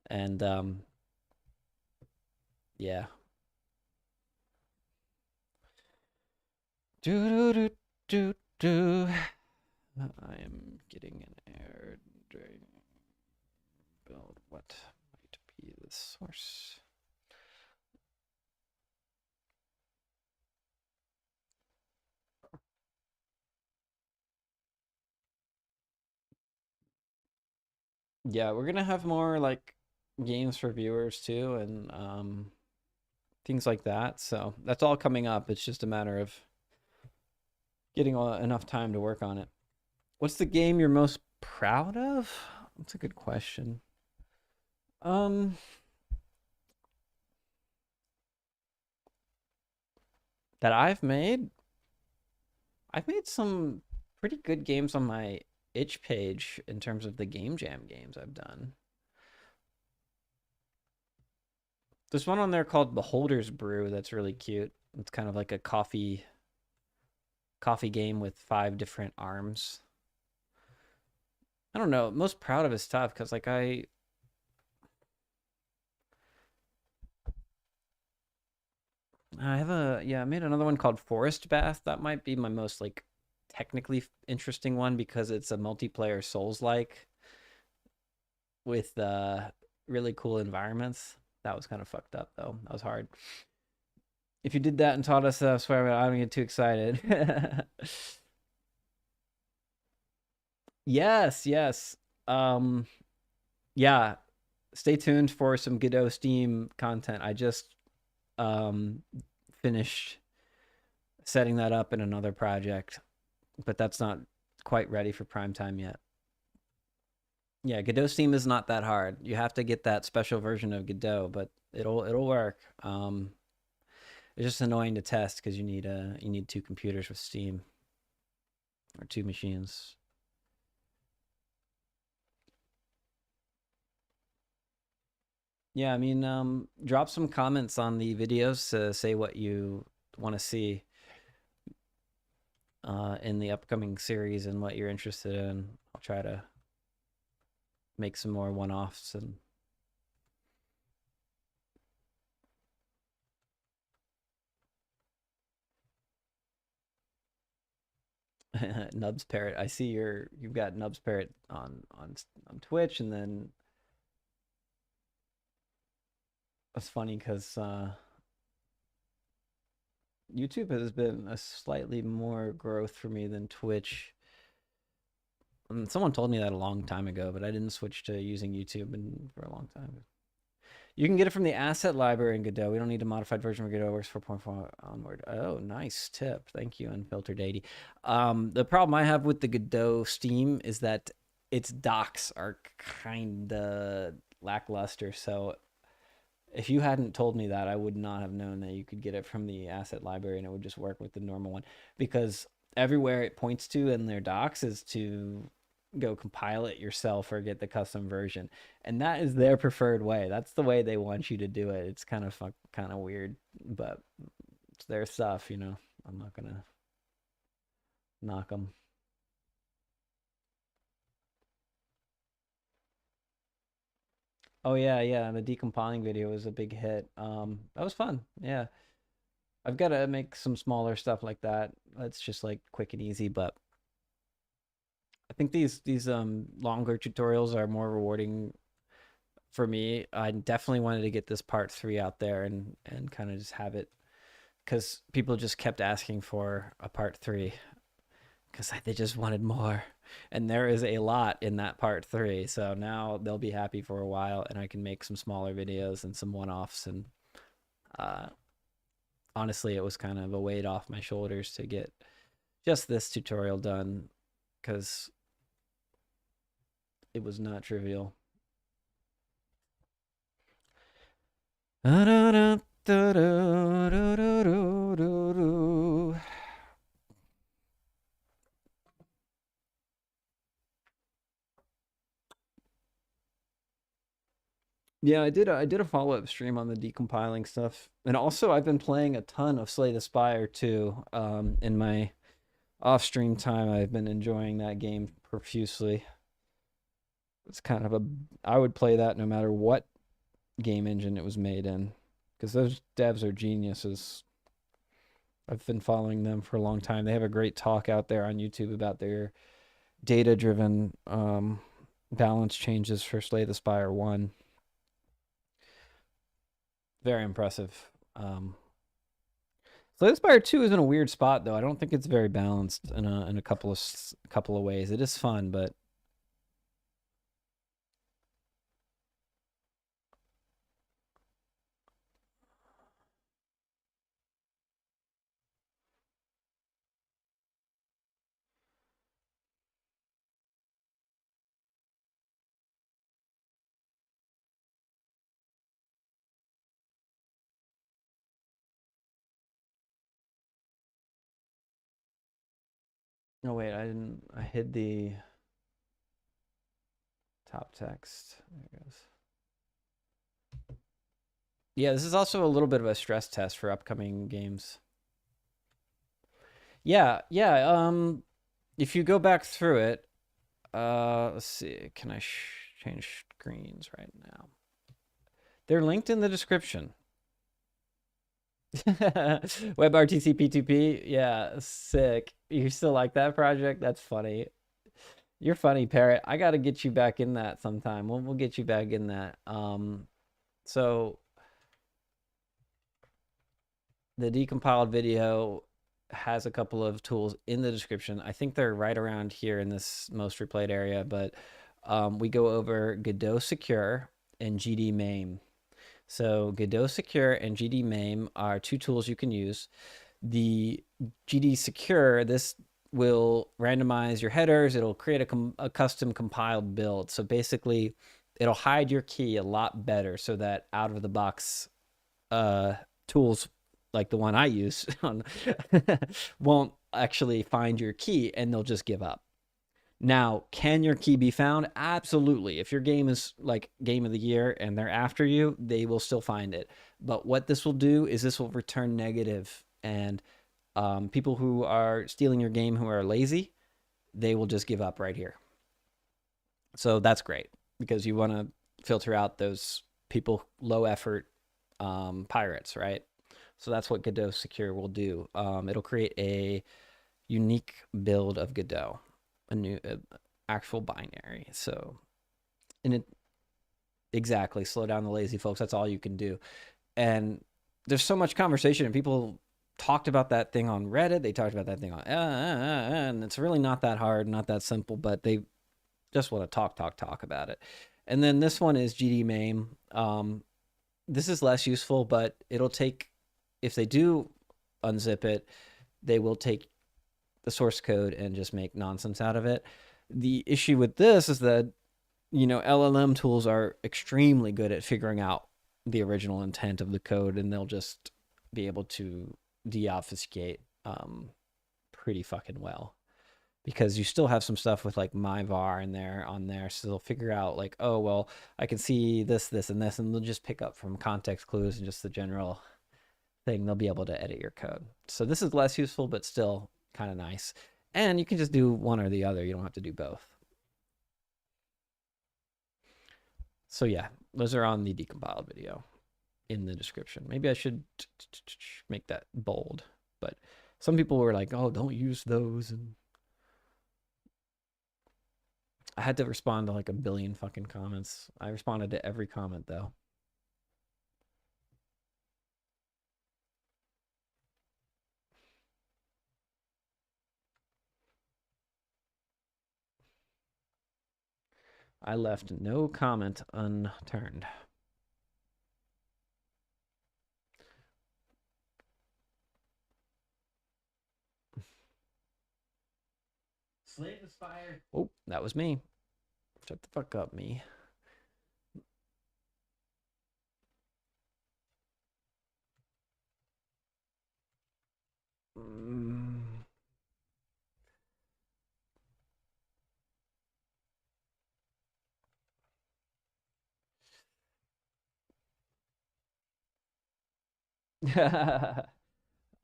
Speaker 1: And yeah. Do do do do. I am getting an error. Build what might be the source. Yeah, we're gonna have more like games for viewers too, and things like that. So that's all coming up. It's just a matter of getting enough time to work on it. What's the game you're most proud of? That's a good question. That I've made some pretty good games on my itch page in terms of the Game Jam games I've done. There's one on there called Beholder's Brew that's really cute. It's kind of like a coffee game with 5 different arms. I don't know. Most proud of is tough because like I I made another one called Forest Bath. That might be my most like technically interesting one because it's a multiplayer Souls-like with really cool environments. That was kind of fucked up though. That was hard. If you did that and taught us that, I swear I don't get too excited. Yes, yes. Um, yeah. Stay tuned for some Godot Steam content. I just um finished setting that up in another project, but that's not quite ready for prime time yet. Yeah, Godot Steam is not that hard. You have to get that special version of Godot, but it'll work. It's just annoying to test because you need two computers with Steam or two machines. Yeah, I mean, drop some comments on the videos to say what you want to see in the upcoming series and what you're interested in. I'll try to make some more one-offs and Nubs Parrot. I see you've got Nubs Parrot on Twitch, and then it's funny because YouTube has been a slightly more growth for me than Twitch. And someone told me that a long time ago, but I didn't switch to using YouTube for a long time. You can get it from the asset library in Godot. We don't need a modified version of Godot. Works 4.4 onward. Oh, nice tip. Thank you, Unfiltered 80. The problem I have with the Godot Steam is that its docs are kind of lackluster. So if you hadn't told me that, I would not have known that you could get it from the asset library and it would just work with the normal one. Because everywhere it points to in their docs is to go compile it yourself or get the custom version, and that is their preferred way. That's the way they want you to do it. It's kind of kind of weird, but it's their stuff, you know. I'm not gonna knock them. Oh yeah, yeah, the decompiling video was a big hit. That was fun. Yeah, I've got to make some smaller stuff like that. That's just like quick and easy, but I think these longer tutorials are more rewarding for me. I definitely wanted to get this part 3 out there and kind of just have it because people just kept asking for a part 3 because they just wanted more. And there is a lot in that part 3. So now they'll be happy for a while and I can make some smaller videos and some one-offs. And uh, honestly, it was kind of a weight off my shoulders to get just this tutorial done because it was not trivial. Yeah, I did a follow-up stream on the decompiling stuff. And also I've been playing a ton of Slay the Spire too. In my off-stream time, I've been enjoying that game profusely. It's kind of a I would play that no matter what game engine it was made in because those devs are geniuses. I've been following them for a long time. They have a great talk out there on YouTube about their data-driven balance changes for Slay the Spire 1. Very impressive. Slay the Spire 2 is in a weird spot though. I don't think it's very balanced in a couple of ways. It is fun, but no wait, I hid the top text. There it goes. Yeah, this is also a little bit of a stress test for upcoming games. Yeah, yeah. If you go back through it, let's see. Can I change screens right now? They're linked in the description. WebRTC P2P. Yeah, sick. You still like that project? That's funny. You're funny, Parrot. I got to get you back in that sometime. We'll get you back in that. So the decompiled video has a couple of tools in the description. I think they're right around here in this most replayed area, but we go over Godot Secure and GD MAME. So Godot Secure and GD MAME are two tools you can use. The GD Secure, this will randomize your headers. It'll create a custom compiled build. So basically, it'll hide your key a lot better so that out of the box tools like the one I use won't actually find your key and they'll just give up. Now, can your key be found? Absolutely. If your game is like game of the year and they're after you, they will still find it. But what this will do is this will return negative, and people who are stealing your game who are lazy, they will just give up right here. So that's great because you want to filter out those people, low effort pirates, right? So that's what Godot Secure will do. It'll create a unique build of Godot, a new actual binary. So, and it exactly slow down the lazy folks. That's all you can do. And there's so much conversation, and people talked about that thing on Reddit. They talked about that thing on, and it's really not that hard, not that simple, but they just want to talk about it. And then this one is GD MAME. This is less useful, but it'll take, if they do unzip it, they will take the source code and just make nonsense out of it. The issue with this is that, you know, LLM tools are extremely good at figuring out the original intent of the code, and they'll just be able to deobfuscate pretty fucking well, because you still have some stuff with like my var in there on there, so they'll figure out like, oh well, I can see this and this, and they'll just pick up from context clues and just the general thing. They'll be able to edit your code. So this is less useful, but still kind of nice, and you can just do one or the other. You don't have to do both. So yeah, those are on the decompiled video in the description. Maybe I should make that bold, but some people were like, oh, don't use those, and I had to respond to like a billion fucking comments. I responded to every comment though. I left no comment unturned. Slave the Spire. Oh, that was me. Shut the fuck up, me. Mm.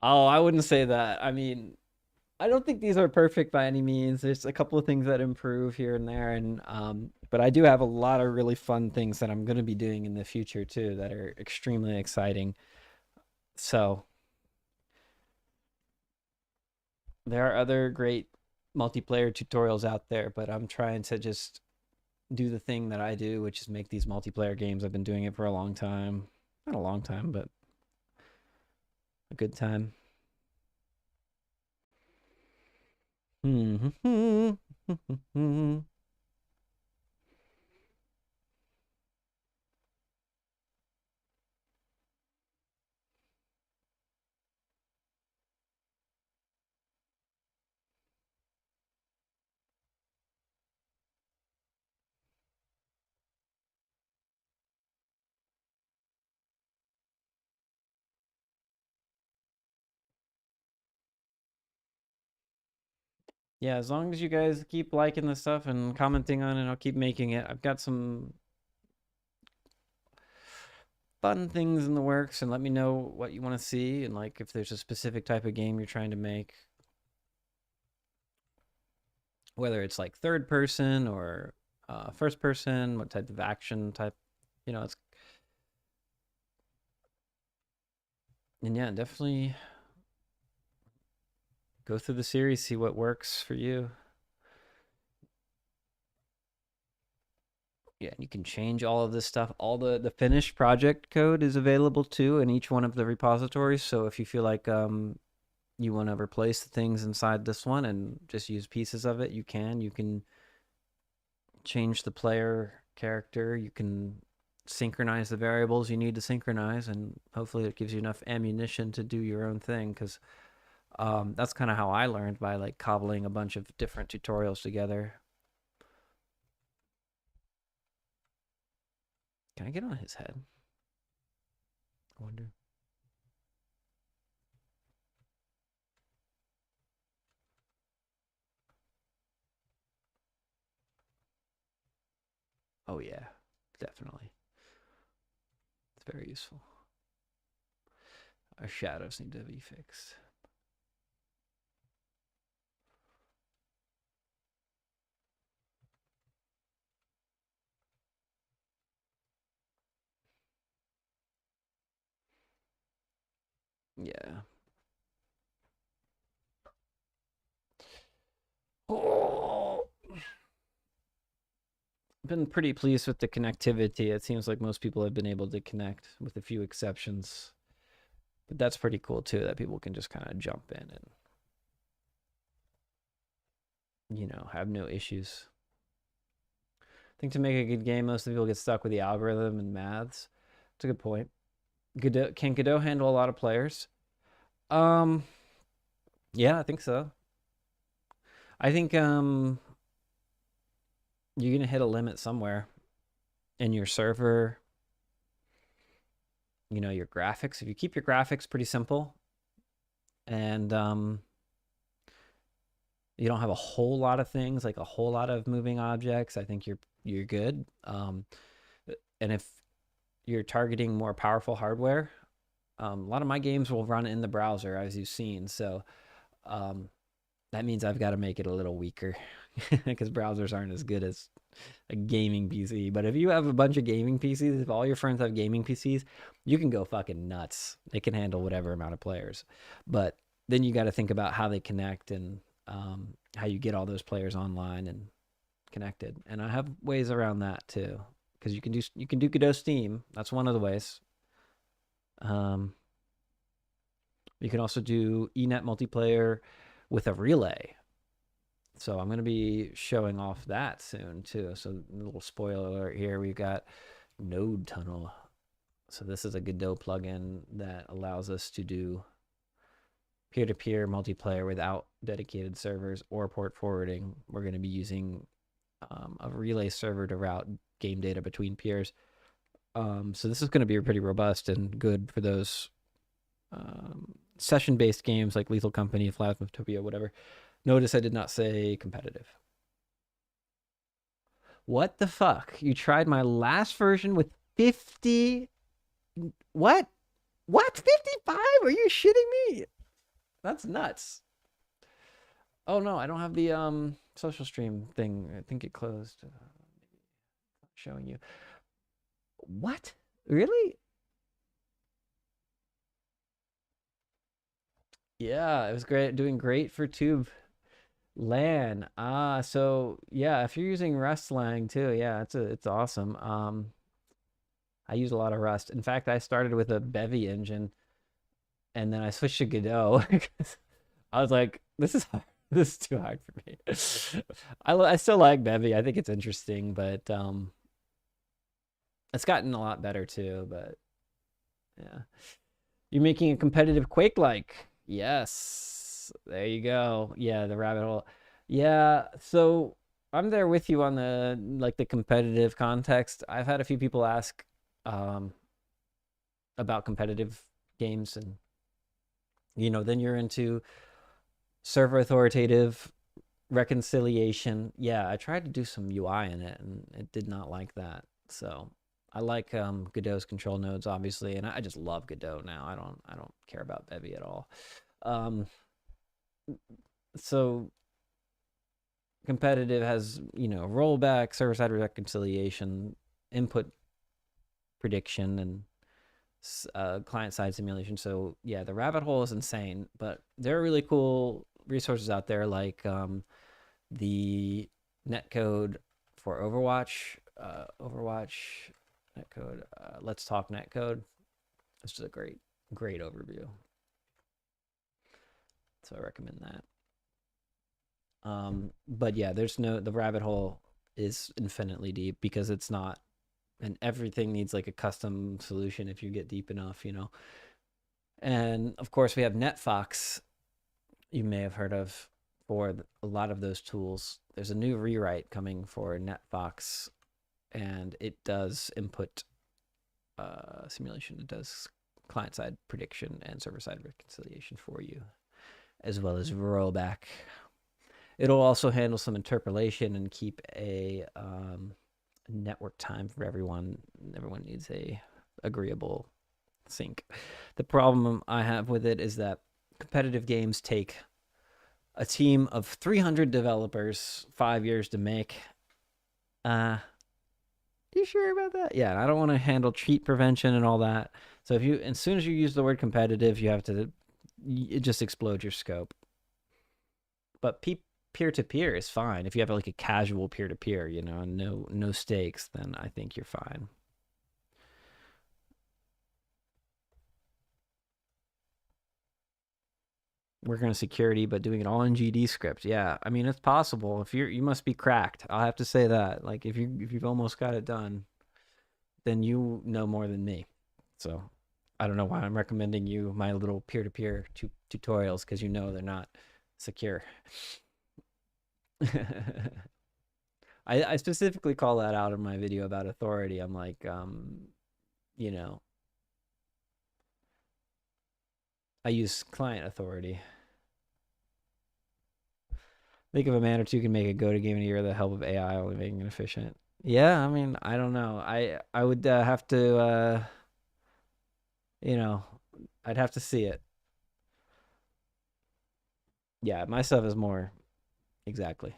Speaker 1: Oh, I wouldn't say that. I mean, I don't think these are perfect by any means. There's a couple of things that improve here and there, and but I do have a lot of really fun things that I'm going to be doing in the future too that are extremely exciting. So there are other great multiplayer tutorials out there, but I'm trying to just do the thing that I do, which is make these multiplayer games. I've been doing it for a long time. Not a long time, but a good time. Yeah, as long as you guys keep liking the stuff and commenting on it, I'll keep making it. I've got some fun things in the works, and let me know what you want to see, and like if there's a specific type of game you're trying to make, whether it's like third person or first person, what type of action type, you know, it's And yeah, definitely go through the series, see what works for you. Yeah, you can change all of this stuff. All the finished project code is available too in each one of the repositories. So if you feel like you want to replace the things inside this one and just use pieces of it, you can. You can change the player character. You can synchronize the variables you need to synchronize, and hopefully it gives you enough ammunition to do your own thing. Because that's kind of how I learned, by like cobbling a bunch of different tutorials together. Can I get on his head? I wonder. Oh yeah, definitely. It's very useful. Our shadows need to be fixed. Yeah. Oh, been pretty pleased with the connectivity. It seems like most people have been able to connect, with a few exceptions. But that's pretty cool too, that people can just kind of jump in and, have no issues. I think to make a good game, most of the people get stuck with the algorithm and maths. It's a good point. Godot, can Godot handle a lot of players? Um, yeah, I think so. I think you're gonna hit a limit somewhere in your server. Your graphics. If you keep your graphics pretty simple, and you don't have a whole lot of things, like a whole lot of moving objects, I think you're good. And if you're targeting more powerful hardware, a lot of my games will run in the browser, as you've seen. So um, that means I've got to make it a little weaker, because browsers aren't as good as a gaming PC. But if you have a bunch of gaming PCs, if all your friends have gaming PCs, you can go fucking nuts. They can handle whatever amount of players. But then you got to think about how they connect, and how you get all those players online and connected. And I have ways around that too, because you can do Godot Steam. That's one of the ways. Um, you can also do eNet multiplayer with a relay. So I'm going to be showing off that soon too. So a little spoiler alert here. We've got Node Tunnel. So this is a Godot plugin that allows us to do peer-to-peer multiplayer without dedicated servers or port forwarding. We're going to be using a relay server to route game data between peers. So this is going to be pretty robust and good for those session-based games like Lethal Company, Phasmophobia, whatever. Notice I did not say competitive. What the fuck? You tried my last version with 50. What? What? 55? Are you shitting me? That's nuts. Oh no, I don't have the social stream thing. I think it closed. Showing you. What? Really? Yeah, it was great. Doing great for Tube LAN. So yeah, if you're using Rust Lang too, yeah, it's awesome. I use a lot of Rust. In fact, I started with a Bevy engine, and then I switched to Godot because I was like, this is hard. This is too hard for me. I still like Bevy. I think it's interesting, but it's gotten a lot better too. But yeah, you're making a competitive Quake like. Yes. There you go. Yeah, the rabbit hole. Yeah, so I'm there with you on the competitive context. I've had a few people ask um about competitive games, and then you're into server authoritative reconciliation. Yeah, I tried to do some UI in it, and it did not like that. So I like Godot's control nodes, obviously, and I just love Godot now. I don't care about Bevy at all. Um, so competitive has rollback, server side reconciliation, input prediction, and client-side simulation. So yeah, the rabbit hole is insane, but there are really cool resources out there like the netcode for Overwatch, Overwatch netcode. Let's talk netcode. This is a great overview. So I recommend that. But yeah, the rabbit hole is infinitely deep because it's not, and everything needs like a custom solution if you get deep enough, you know. And of course, we have NetFox, you may have heard of, for a lot of those tools. There's a new rewrite coming for NetFox, and it does input simulation. It does client-side prediction and server-side reconciliation for you, as well as rollback. It'll also handle some interpolation and keep a network time for everyone. Everyone needs a agreeable sync. The problem I have with it is that competitive games take a team of 300 developers 5 years to make. You sure about that? Yeah, I don't want to handle cheat prevention and all that. So if you, as soon as you use the word competitive, you have to, it just explodes your scope. But peer-to-peer is fine. If you have like a casual peer-to-peer, you know, and no stakes, then I think you're fine. Working on security, but doing it all in GD script. Yeah, I mean it's possible. If you must be cracked. I'll have to say that. Like if you've almost got it done, then you know more than me. So I don't know why I'm recommending you my little peer-to-peer tutorials, because you know they're not secure. I specifically call that out in my video about authority. I'm like, you know, I use client authority. Think of a man or two can make a go-to game in a year with the help of AI, only making it efficient. Yeah, I mean, I don't know. I would have to, you know, I'd have to see it. Yeah, my stuff is more exactly.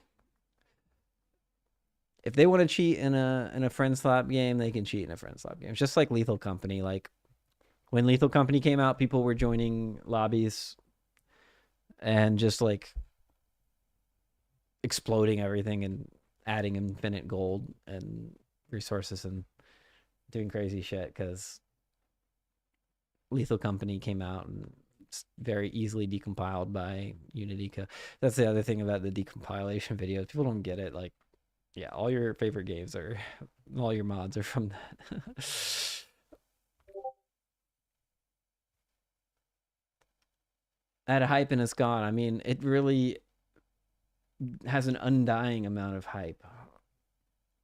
Speaker 1: If they want to cheat in a friendslop game, they can cheat in a friendslop game. It's just like Lethal Company. Like when Lethal Company came out, people were joining lobbies and just like exploding everything and adding infinite gold and resources and doing crazy shit because Lethal Company came out and it's very easily decompiled by Unity. That's the other thing about the decompilation videos. People don't get it. Like, yeah, all your favorite games are, all your mods are from that. At a hype and it's gone. I mean, it really has an undying amount of hype.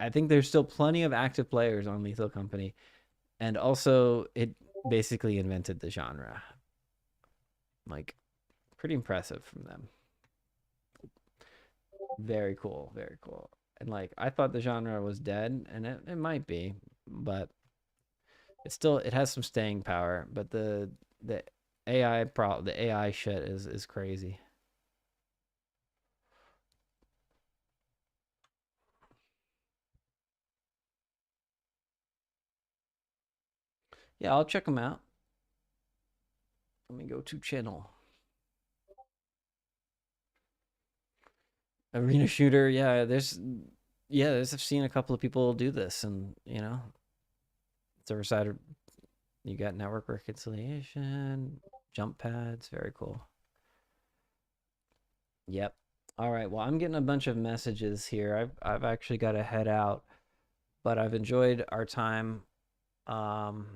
Speaker 1: I think there's still plenty of active players on Lethal Company, and also it basically invented the genre. Like, pretty impressive from them. Very cool, very cool. And like, I thought the genre was dead, and it might be, but it has some staying power. But the the AI shit is crazy. Yeah, I'll check them out. Let me go to channel. Arena shooter, I've seen a couple of people do this, and you know, server side, you got network reconciliation, jump pads, very cool. Yep. All right. Well, I'm getting a bunch of messages here. I've actually got to head out, but I've enjoyed our time. Um,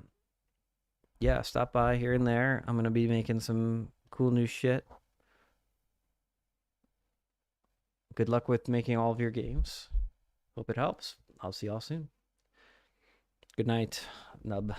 Speaker 1: yeah, stop by here and there. I'm gonna be making some cool new shit. Good luck with making all of your games. Hope it helps. I'll see y'all soon. Good night, Nub.